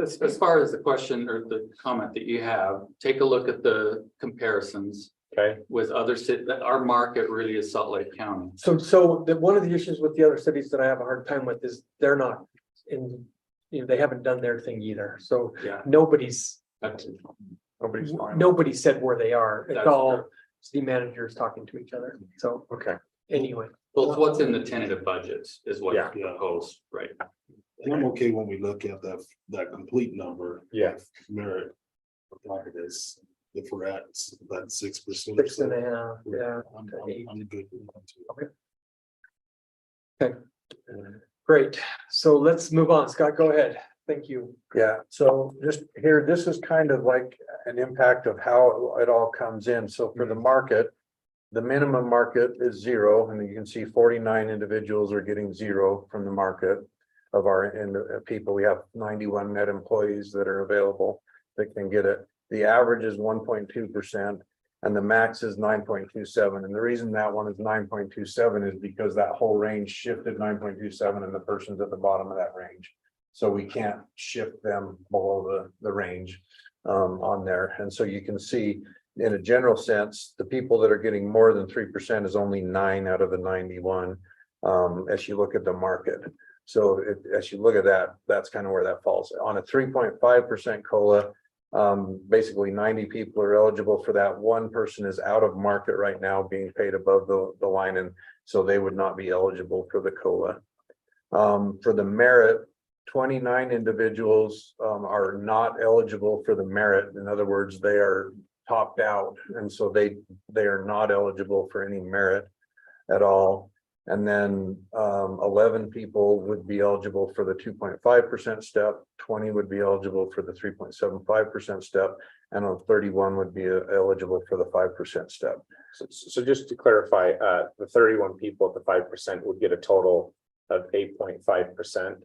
As far as the question or the comment that you have, take a look at the comparisons. Okay. With other cities, our market really is Salt Lake County. So one of the issues with the other cities that I have a hard time with is they're not in, they haven't done their thing either. So Yeah. nobody said where they are. It's That's all true. city managers talking to each other. So Okay. anyway. Well, it's what's in the tentative budgets is what Yeah. you proposed, right? And I'm okay when we look at that complete number. Yeah. Merit. Like it is, if we're at that 6%. 6.5, yeah. I'm good. Okay. Great. So let's move on. Scott, go ahead. Thank you. Yeah, so just here, this is kind of like an impact of how it all comes in. So for the market, the minimum market is 0, and you can see 49 individuals are getting 0 from the market of our people. We have 91 net employees that are available that can get it. The average is 1.2%, and the max is 9.27. And the reason that one is 9.27 is because that whole range shifted 9.27, and the person's at the bottom of that range. So we can't shift them below the range on there. And so you can see in a general sense, the people that are getting more than 3% is only 9 out of the 91 as you look at the market. So as you look at that, that's kind of where that falls. On a 3.5% COLA, basically 90 people are eligible for that. One person is out of market right now being paid above the line, and so they would not be eligible for the COLA. For the merit, 29 individuals are not eligible for the merit. In other words, they are topped out, and so they are not eligible for any merit at all. And then 11 people would be eligible for the 2.5% step, 20 would be eligible for the 3.75% step, and 31 would be eligible for the 5% step. So just to clarify, the 31 people at the 5% would get a total of 8.5%.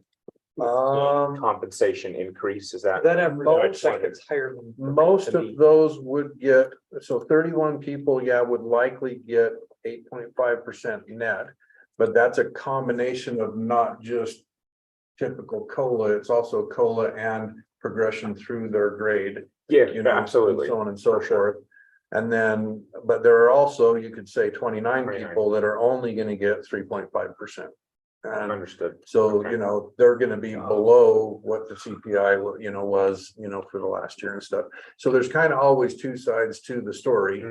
Compensation increase, is that? That have most, it's higher than. most of those would get, so 31 people, yeah, would likely get 8.5% net. But that's a combination of not just typical COLA, it's also COLA and progression through their grade. Yeah, You know, absolutely. So on and so forth. And then, but there are also, you could say 29 people that are only gonna get 3.5%. And Understood. so, you know, they're gonna be below what the CPI, was, for the last year and stuff. So there's kind of always two sides to the story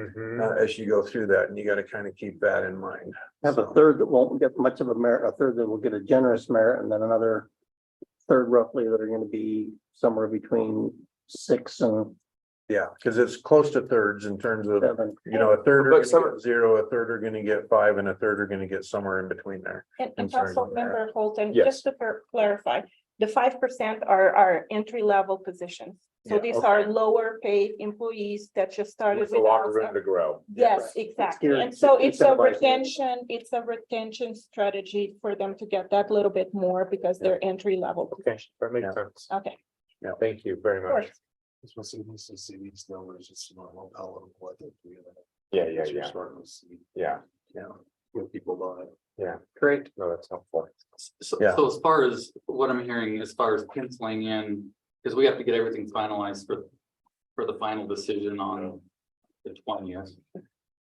as you go through that, and you gotta kind of keep that in mind. Have a third that won't get much of a merit, a third that will get a generous merit, and then another third roughly that are gonna be somewhere between 6 and Yeah, because it's close to thirds in terms of, 7. a third are But some- gonna get 0, a third are gonna get 5, and a third are gonna get somewhere in between there. And I'm sorry, go ahead. Councilmember Holton, Yes. just to clarify, the 5% are entry-level positions. So Yeah, these okay. are lower paid employees that just started With a lot of with us. room to grow. Yes, exactly. geared- And so it's a incentivized. retention strategy for them to get that little bit more because they're entry level. Okay, that makes Yeah. sense. Okay. Thank you very Of much. course. Just want to see these numbers, it's not one palatable, I think. Yeah, You're starting to see, Yeah, what people buy. Great. no, that's helpful. So, Yeah. so as far as what I'm hearing, as far as penciling in, because we have to get everything finalized for for the final decision on the 20th.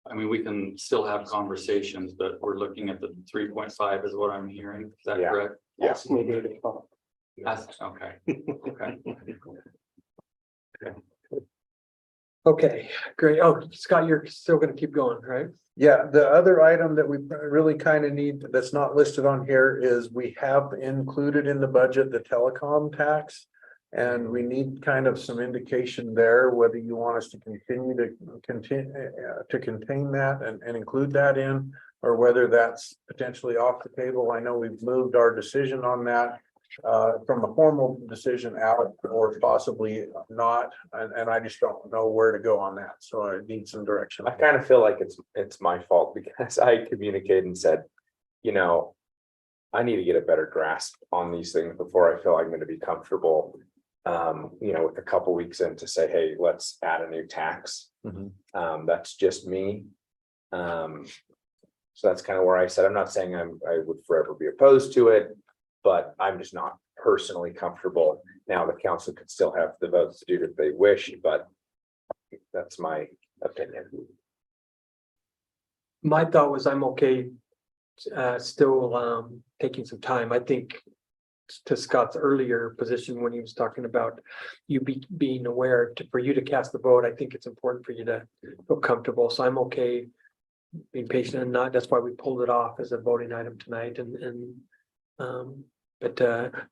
I mean, we can still have conversations, but we're looking at the 3.5 is what I'm hearing. Is that Yeah. correct? Ask me to respond. Okay, okay. Okay, great. Oh, Scott, you're still gonna keep going, right? Yeah, the other item that we really kind of need that's not listed on here is we have included in the budget the telecom tax. And we need kind of some indication there, whether you want us to continue to contain that and include that in. Or whether that's potentially off the table. I know we've moved our decision on that from a formal decision out or possibly not. And I just don't know where to go on that. So I need some direction. I kind of feel like it's my fault because I communicated and said, you know, I need to get a better grasp on these things before I feel I'm going to be comfortable. You know, with a couple weeks in to say, hey, let's add a new tax. That's just me. So that's kind of where I said, I'm not saying I would forever be opposed to it, but I'm just not personally comfortable. Now, the council could still have the votes to do it if they wish, but that's my opinion. My thought was I'm okay. Still taking some time. I think to Scott's earlier position when he was talking about you being aware for you to cast the vote, I think it's important for you to feel comfortable. So I'm okay being patient and not, that's why we pulled it off as a voting item tonight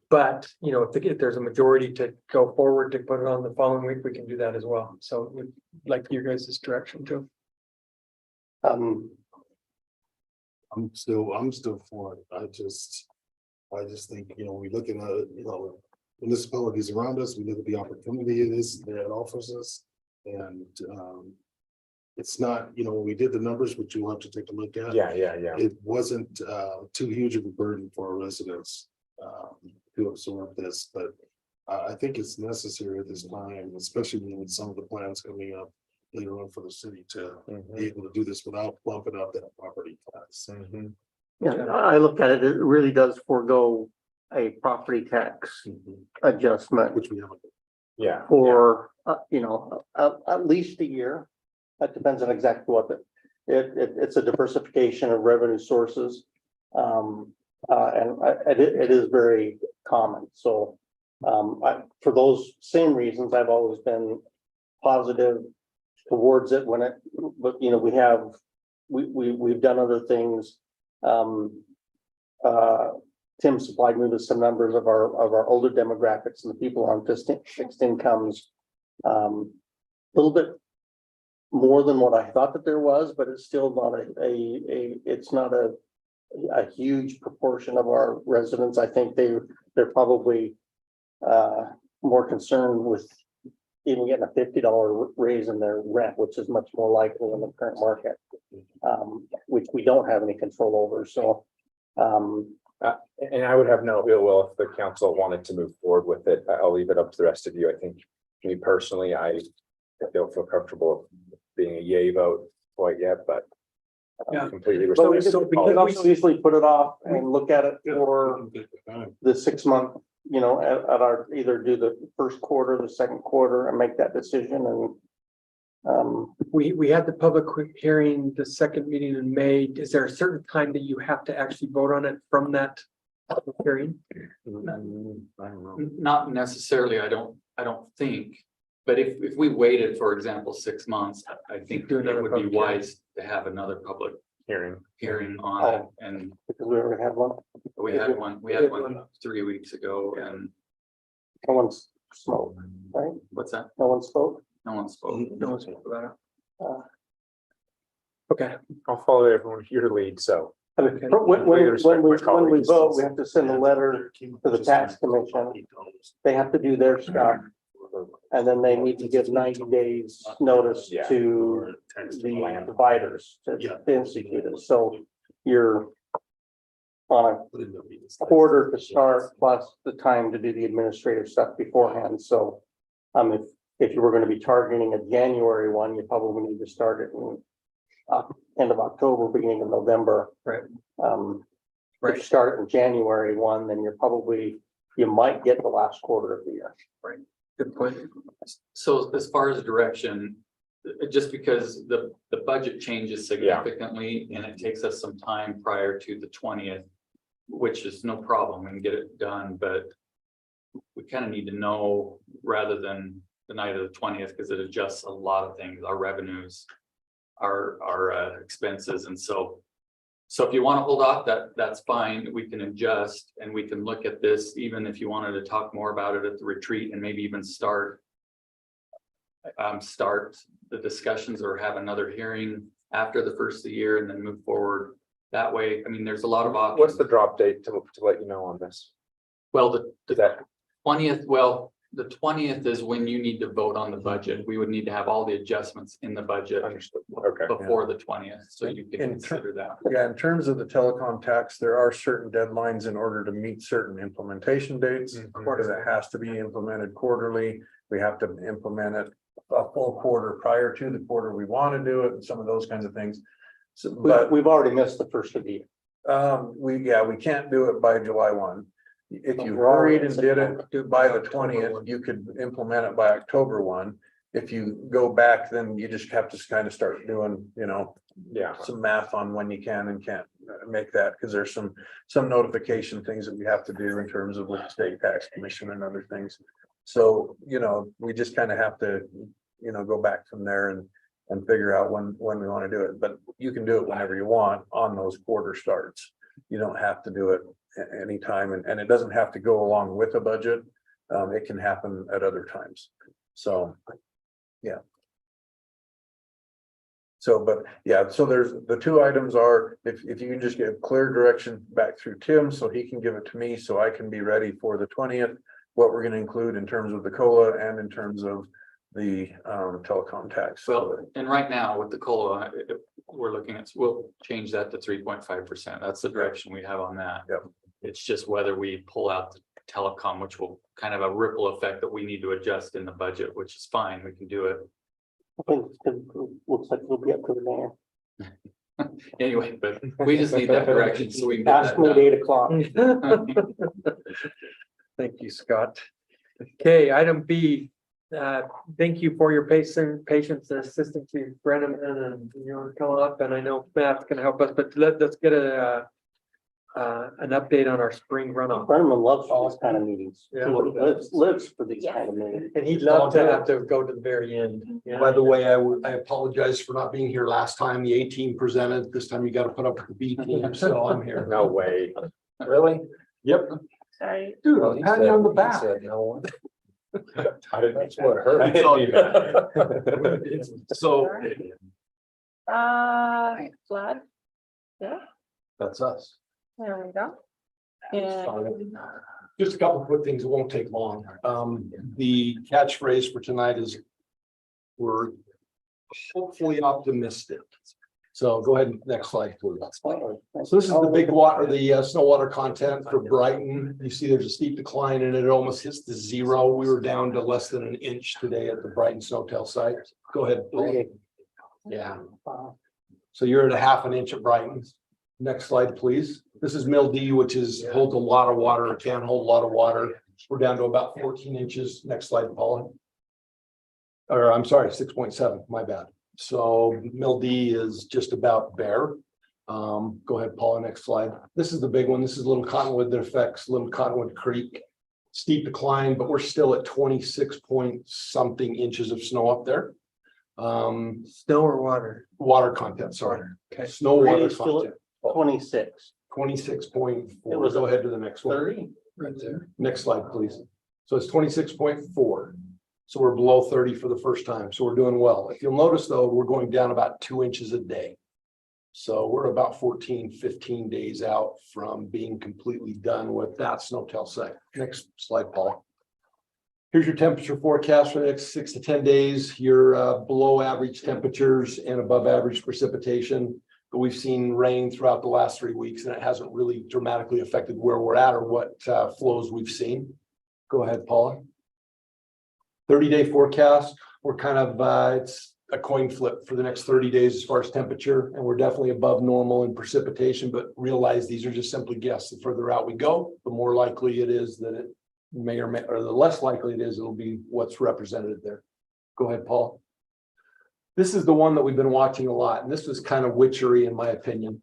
but you know, if there's a majority to go forward to put it on the following week, we can do that as well. So we'd like your guys' direction too. I'm still for it. I just think, you know, we look at, you know, municipalities around us, we look at the opportunity it is that it offers us. And it's not, you know, when we did the numbers, which you'll have to take a look at. Yeah. It wasn't too huge of a burden for our residents to absorb this, but I think it's necessary at this time, especially with some of the plans coming up later on for the city to be able to do this without bumping up that property tax. Yeah, I look at it, it really does forego a property tax adjustment Which we haven't. Yeah. for, you know, at least a year. That depends on exactly what it's a diversification of revenue sources. It is very common. So for those same reasons, I've always been positive towards it but you know, we've done other things. Tim supplied me with some numbers of our older demographics and the people on fixed incomes. A little bit more than what I thought that there was, but it's still not it's not a huge proportion of our residents. I think they're probably more concerned with even getting a $50 raise in their rent, which is much more likely in the current market, which we don't have any control over. So, and I would have no ill will if the council wanted to move forward with it. I'll leave it up to the rest of you. I think me personally, I don't feel comfortable being a yay vote quite yet, but Yeah. completely. but we respect- could also easily put it off and look at it for the 6 month, you know, at our, either do the first quarter, the second quarter and make that decision and We had the public hearing, the second meeting in May. Is there a certain time that you have to actually vote on it from that public hearing? I don't know. Not necessarily, I don't think, but if we waited, for example, 6 months, I think Do it another would be public hearing. wise to have another public Hearing. on it. And because we already have one. we had one 3 weeks ago, and No one's smoked, right? what's that? No one spoke. No one spoke. No one spoke about it. Uh, Okay, I'll follow everyone your lead, so. I mean, when we vote, we have to send a letter to the tax commission. They have to do their stuff. And then they need to give 90 days notice Yeah. to the providers to institute it. So you're on a quarter to start plus the time to do the administrative stuff beforehand. So if you were going to be targeting a January one, you probably need to start it in end of October, beginning of November. Right. If you start it in January 1, then you might get the last quarter of the year. Good point. So as far as direction, just because the budget changes significantly and it takes us some time prior to the 20th, which is no problem, we can get it done, but we kind of need to know rather than the night of the 20th, because it adjusts a lot of things, our revenues, our expenses. And so if you want to hold off, that's fine. We can adjust and we can look at this, even if you wanted to talk more about it at the retreat and maybe even start the discussions or have another hearing after the first of the year and then move forward that way. I mean, there's a lot of options. What's the drop date to let you know on this? Well, Is that 20th, well, the 20th is when you need to vote on the budget. We would need to have all the adjustments in the budget understood? Okay. before the 20th, so you can In consider that. Yeah, in terms of the telecom tax, there are certain deadlines in order to meet certain implementation dates. Because it has to be implemented quarterly, we have to implement it a full quarter prior to the quarter we want to do it, and some of those kinds of things. So, but We've already missed the first of the year. we can't do it by July 1. If you We're already hurried in and did it by the 20th, you could implement it by October 1. If you go back, then you just have to kind of start doing, Yeah. some math on when you can and can't make that, because there's some notification things that we have to do in terms of with the state tax commission and other things. So, we just kind of have to, go back from there and figure out when we want to do it. But you can do it whenever you want on those quarter starts. You don't have to do it anytime, and it doesn't have to go along with a budget. It can happen at other times. So, yeah. So, but yeah, so there's the two items are, if you can just get clear direction back through Tim, so he can give it to me, so I can be ready for the 20th. What we're going to include in terms of the COLA and in terms of the telecom tax. Well, and right now with the COLA, we're looking at, we'll change that to 3.5%. That's the direction we have on that. Yep. It's just whether we pull out the telecom, which will kind of a ripple effect that we need to adjust in the budget, which is fine. We can do it. I think it looks like it'll be up to the mayor. Anyway, but we just need that direction so we can get Ask that me at done. 8 o'clock. Thank you, Scott. Okay, item B. Thank you for your patience and assistance to Brennan and come up, and I know Matt's gonna help us, but let's get an update on our spring runoff. Brennan loves these kind of meetings. Yeah. Lives for these kind of meetings. And he'd love to have to go to the very end. Yeah. By the way, I apologize for not being here last time. The A team presented. This time you got to put up with the B team, so I'm here. No way. Really? Yep. Sorry. Dude, Well, I'm he patting you said- on the he back. said no one. I didn't, that's what hurt. It's all good. So Flood. Yeah, that's us. there we go. Yeah. Just a couple of quick things. It won't take long. The catchphrase for tonight is we're hopefully optimistic. So go ahead, next slide, please. So this is the big water, the snow water content for Brighton. You see there's a steep decline and it almost hits the zero. We were down to less than an inch today at the Brighton Snowtail site. Go ahead. Paul. Yeah. So you're at a half an inch at Brighton. Next slide, please. This is Mill D, which holds a lot of water, or can hold a lot of water. We're down to about 14 inches. Next slide, Paula. Or I'm sorry, 6.7, my bad. So Mill D is just about bare. Go ahead, Paula, next slide. This is the big one. This is Little Cottonwood that affects Little Cottonwood Creek. Steep decline, but we're still at 26 point something inches of snow up there. Snow or water? Water content, sorry. Okay. Snow water Still content. at 26. 26.4. It was Go ahead to the next one. 30. Right there. Next slide, please. So it's 26.4. So we're below 30 for the first time. So we're doing well. If you'll notice though, we're going down about 2 inches a day. So we're about 14, 15 days out from being completely done with that snowtail site. Next slide, Paul. Here's your temperature forecast for the next 6 to 10 days. You're below average temperatures and above average precipitation. But we've seen rain throughout the last 3 weeks and it hasn't really dramatically affected where we're at or what flows we've seen. Go ahead, Paula. 30-day forecast. We're kind of, it's a coin flip for the next 30 days as far as temperature. And we're definitely above normal in precipitation, but realize these are just simply guesses. The further out we go, the more likely it is that it or the less likely it is, it'll be what's represented there. Go ahead, Paul. This is the one that we've been watching a lot, and this was kind of witchery in my opinion.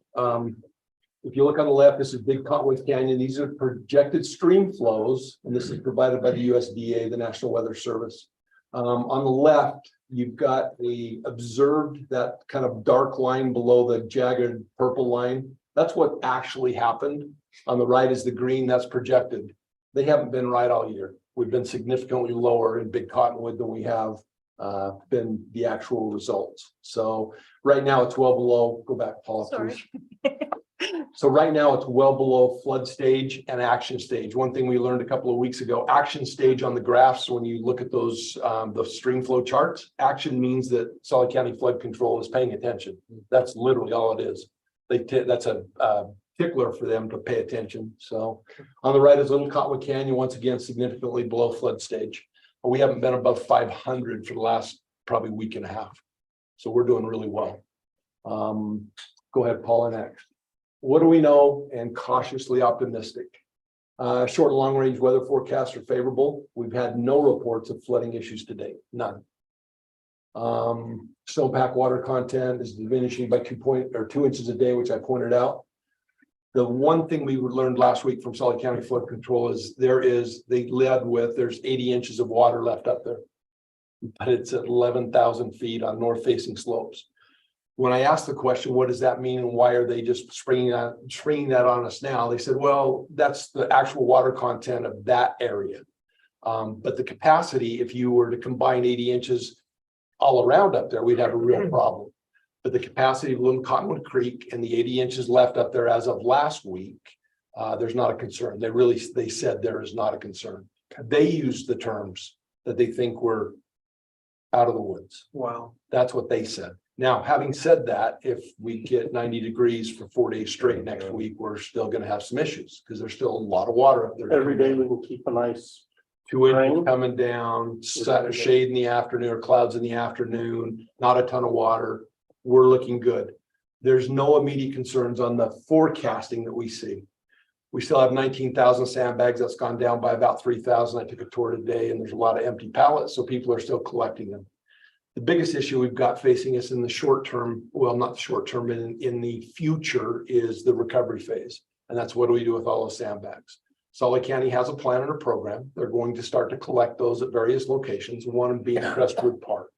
If you look on the left, this is Big Cottonwood Canyon. These are projected stream flows, and this is provided by the USDA, the National Weather Service. On the left, you've got the observed, that kind of dark line below the jagged purple line. That's what actually happened. On the right is the green, that's projected. They haven't been right all year. We've been significantly lower in Big Cottonwood than we have been the actual results. So right now it's well below, go back, Paul, please. So right now it's well below flood stage and action stage. One thing we learned a couple of weeks ago, action stage on the graphs, when you look at those, the stream flow charts, action means that Solid County Flood Control is paying attention. That's literally all it is. That's a tickler for them to pay attention. So on the right is Little Cottonwood Canyon, once again, significantly below flood stage. We haven't been above 500 for the last probably week and a half. So we're doing really well. Go ahead, Paula, next. What do we know and cautiously optimistic? Short and long range weather forecasts are favorable. We've had no reports of flooding issues to date, none. Snowpack water content is diminishing by 2 inches a day, which I pointed out. The one thing we learned last week from Solid County Flood Control is there's 80 inches of water left up there, but it's at 11,000 feet on north facing slopes. When I asked the question, what does that mean and why are they just springing that on us now? They said, well, that's the actual water content of that area. But the capacity, if you were to combine 80 inches all around up there, we'd have a real problem. But the capacity of Little Cottonwood Creek and the 80 inches left up there as of last week, there's not a concern. They said there is not a concern. They used the terms that they think were out of the woods. Wow. That's what they said. Now, having said that, if we get 90 degrees for 4 days straight next week, we're still going to have some issues because there's still a lot of water up there. Every day we can keep a nice 2 inches coming down, shade in the afternoon or clouds in the afternoon, not a ton of water. We're looking good. There's no immediate concerns on the forecasting that we see. We still have 19,000 sandbags. That's gone down by about 3,000. I took a tour today and there's a lot of empty pallets, so people are still collecting them. The biggest issue we've got facing us in the short term, well, not the short term, but in the future is the recovery phase. And that's what do we do with all those sandbags? Solid County has a plan and a program. They're going to start to collect those at various locations, one of them being Crestwood Park.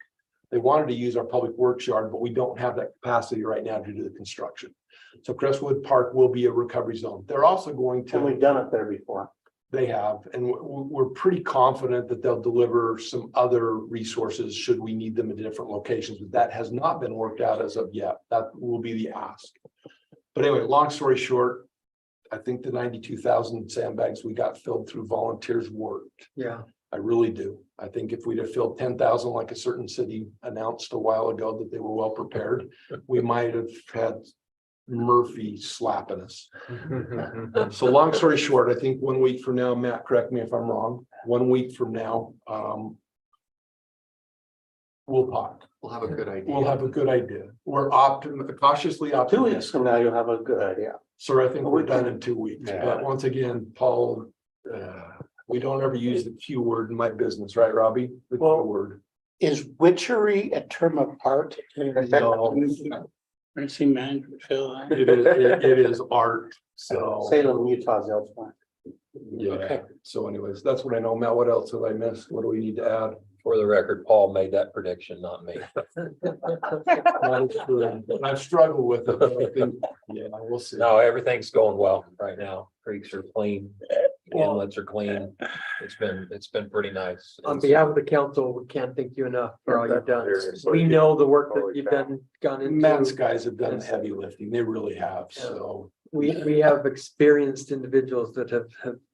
They wanted to use our public works yard, but we don't have that capacity right now to do the construction. So Crestwood Park will be a recovery zone. They're also going to. And we've done it there before. They have, and we're pretty confident that they'll deliver some other resources should we need them in different locations, but that has not been worked out as of yet. That will be the ask. But anyway, long story short, I think the 92,000 sandbags we got filled through volunteers worked. Yeah. I really do. I think if we'd have filled 10,000 like a certain city announced a while ago that they were well prepared, we might have had Murphy slapping us. So long story short, I think 1 week from now, Matt, correct me if I'm wrong, 1 week from now, we'll talk. We'll have a good idea. We'll have a good idea. We're cautiously 2 weeks from now, you'll have a good idea. Sir, I think we're done in 2 weeks. Yeah. But once again, Paul, we don't ever use the Q word in my business, right, Robbie? The Q word. Is witchery a term of art? No. Emergency management, Phil. It is art, so. Salem, Utah's elsewhere. Yeah, so anyways, that's what I know. Matt, what else have I missed? What do we need to add? For the record, Paul made that prediction, not me. That is true. I've struggled with it, but I think, yeah, we'll see. No, everything's going well right now. Creeks are clean, inlets are clean. It's been pretty nice. On behalf of the council, we can't thank you enough for all you've done. We know the work that you've gone into. Matt's guys have done the heavy lifting. They really have, so. We have experienced individuals that have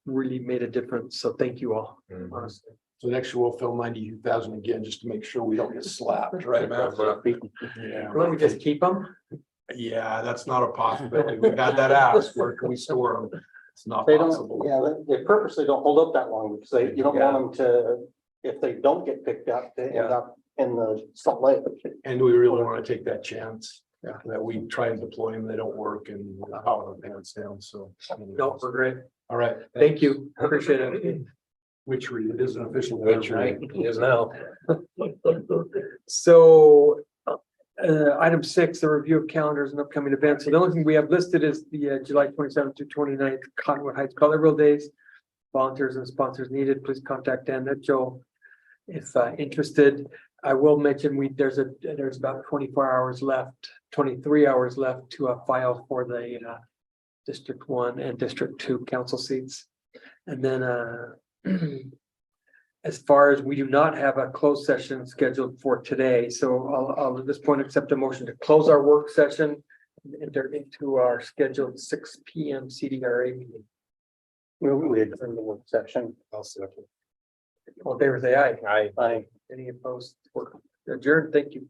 really made a difference. So thank you all, honestly. So next year we'll film 92,000 again, just to make sure we don't get slapped, right, Matt? Yeah. Let me just keep them. Yeah, that's not a possibility. We've had that asked. Where can we store them? It's not They possible. don't, they purposely don't hold up that long because you don't want them to, if they don't get picked up, they end up in the Salt Lake. And we really want to take that chance. That we try and deploy them, they don't work and how it pants down, so. No, we're great. All right. Thank you. Appreciate it. Witchery, it is an official. Witchery is now. So, item 6, the review of calendars and upcoming events. So the only thing we have listed is the July 27th to 29th Cottonwood Heights Colorville Days. Volunteers and sponsors needed, please contact Dan Joe if interested. I will mention there's about 24 hours left, 23 hours left to file for the District 1 and District 2 council seats. And then as far as we do not have a closed session scheduled for today, so I'll at this point accept a motion to close our work session and enter into our scheduled 6 p.m. CDRA meeting. We adjourn the work section. I'll second. All in favor, say aye. I I Any opposed? We're adjourned. Thank you.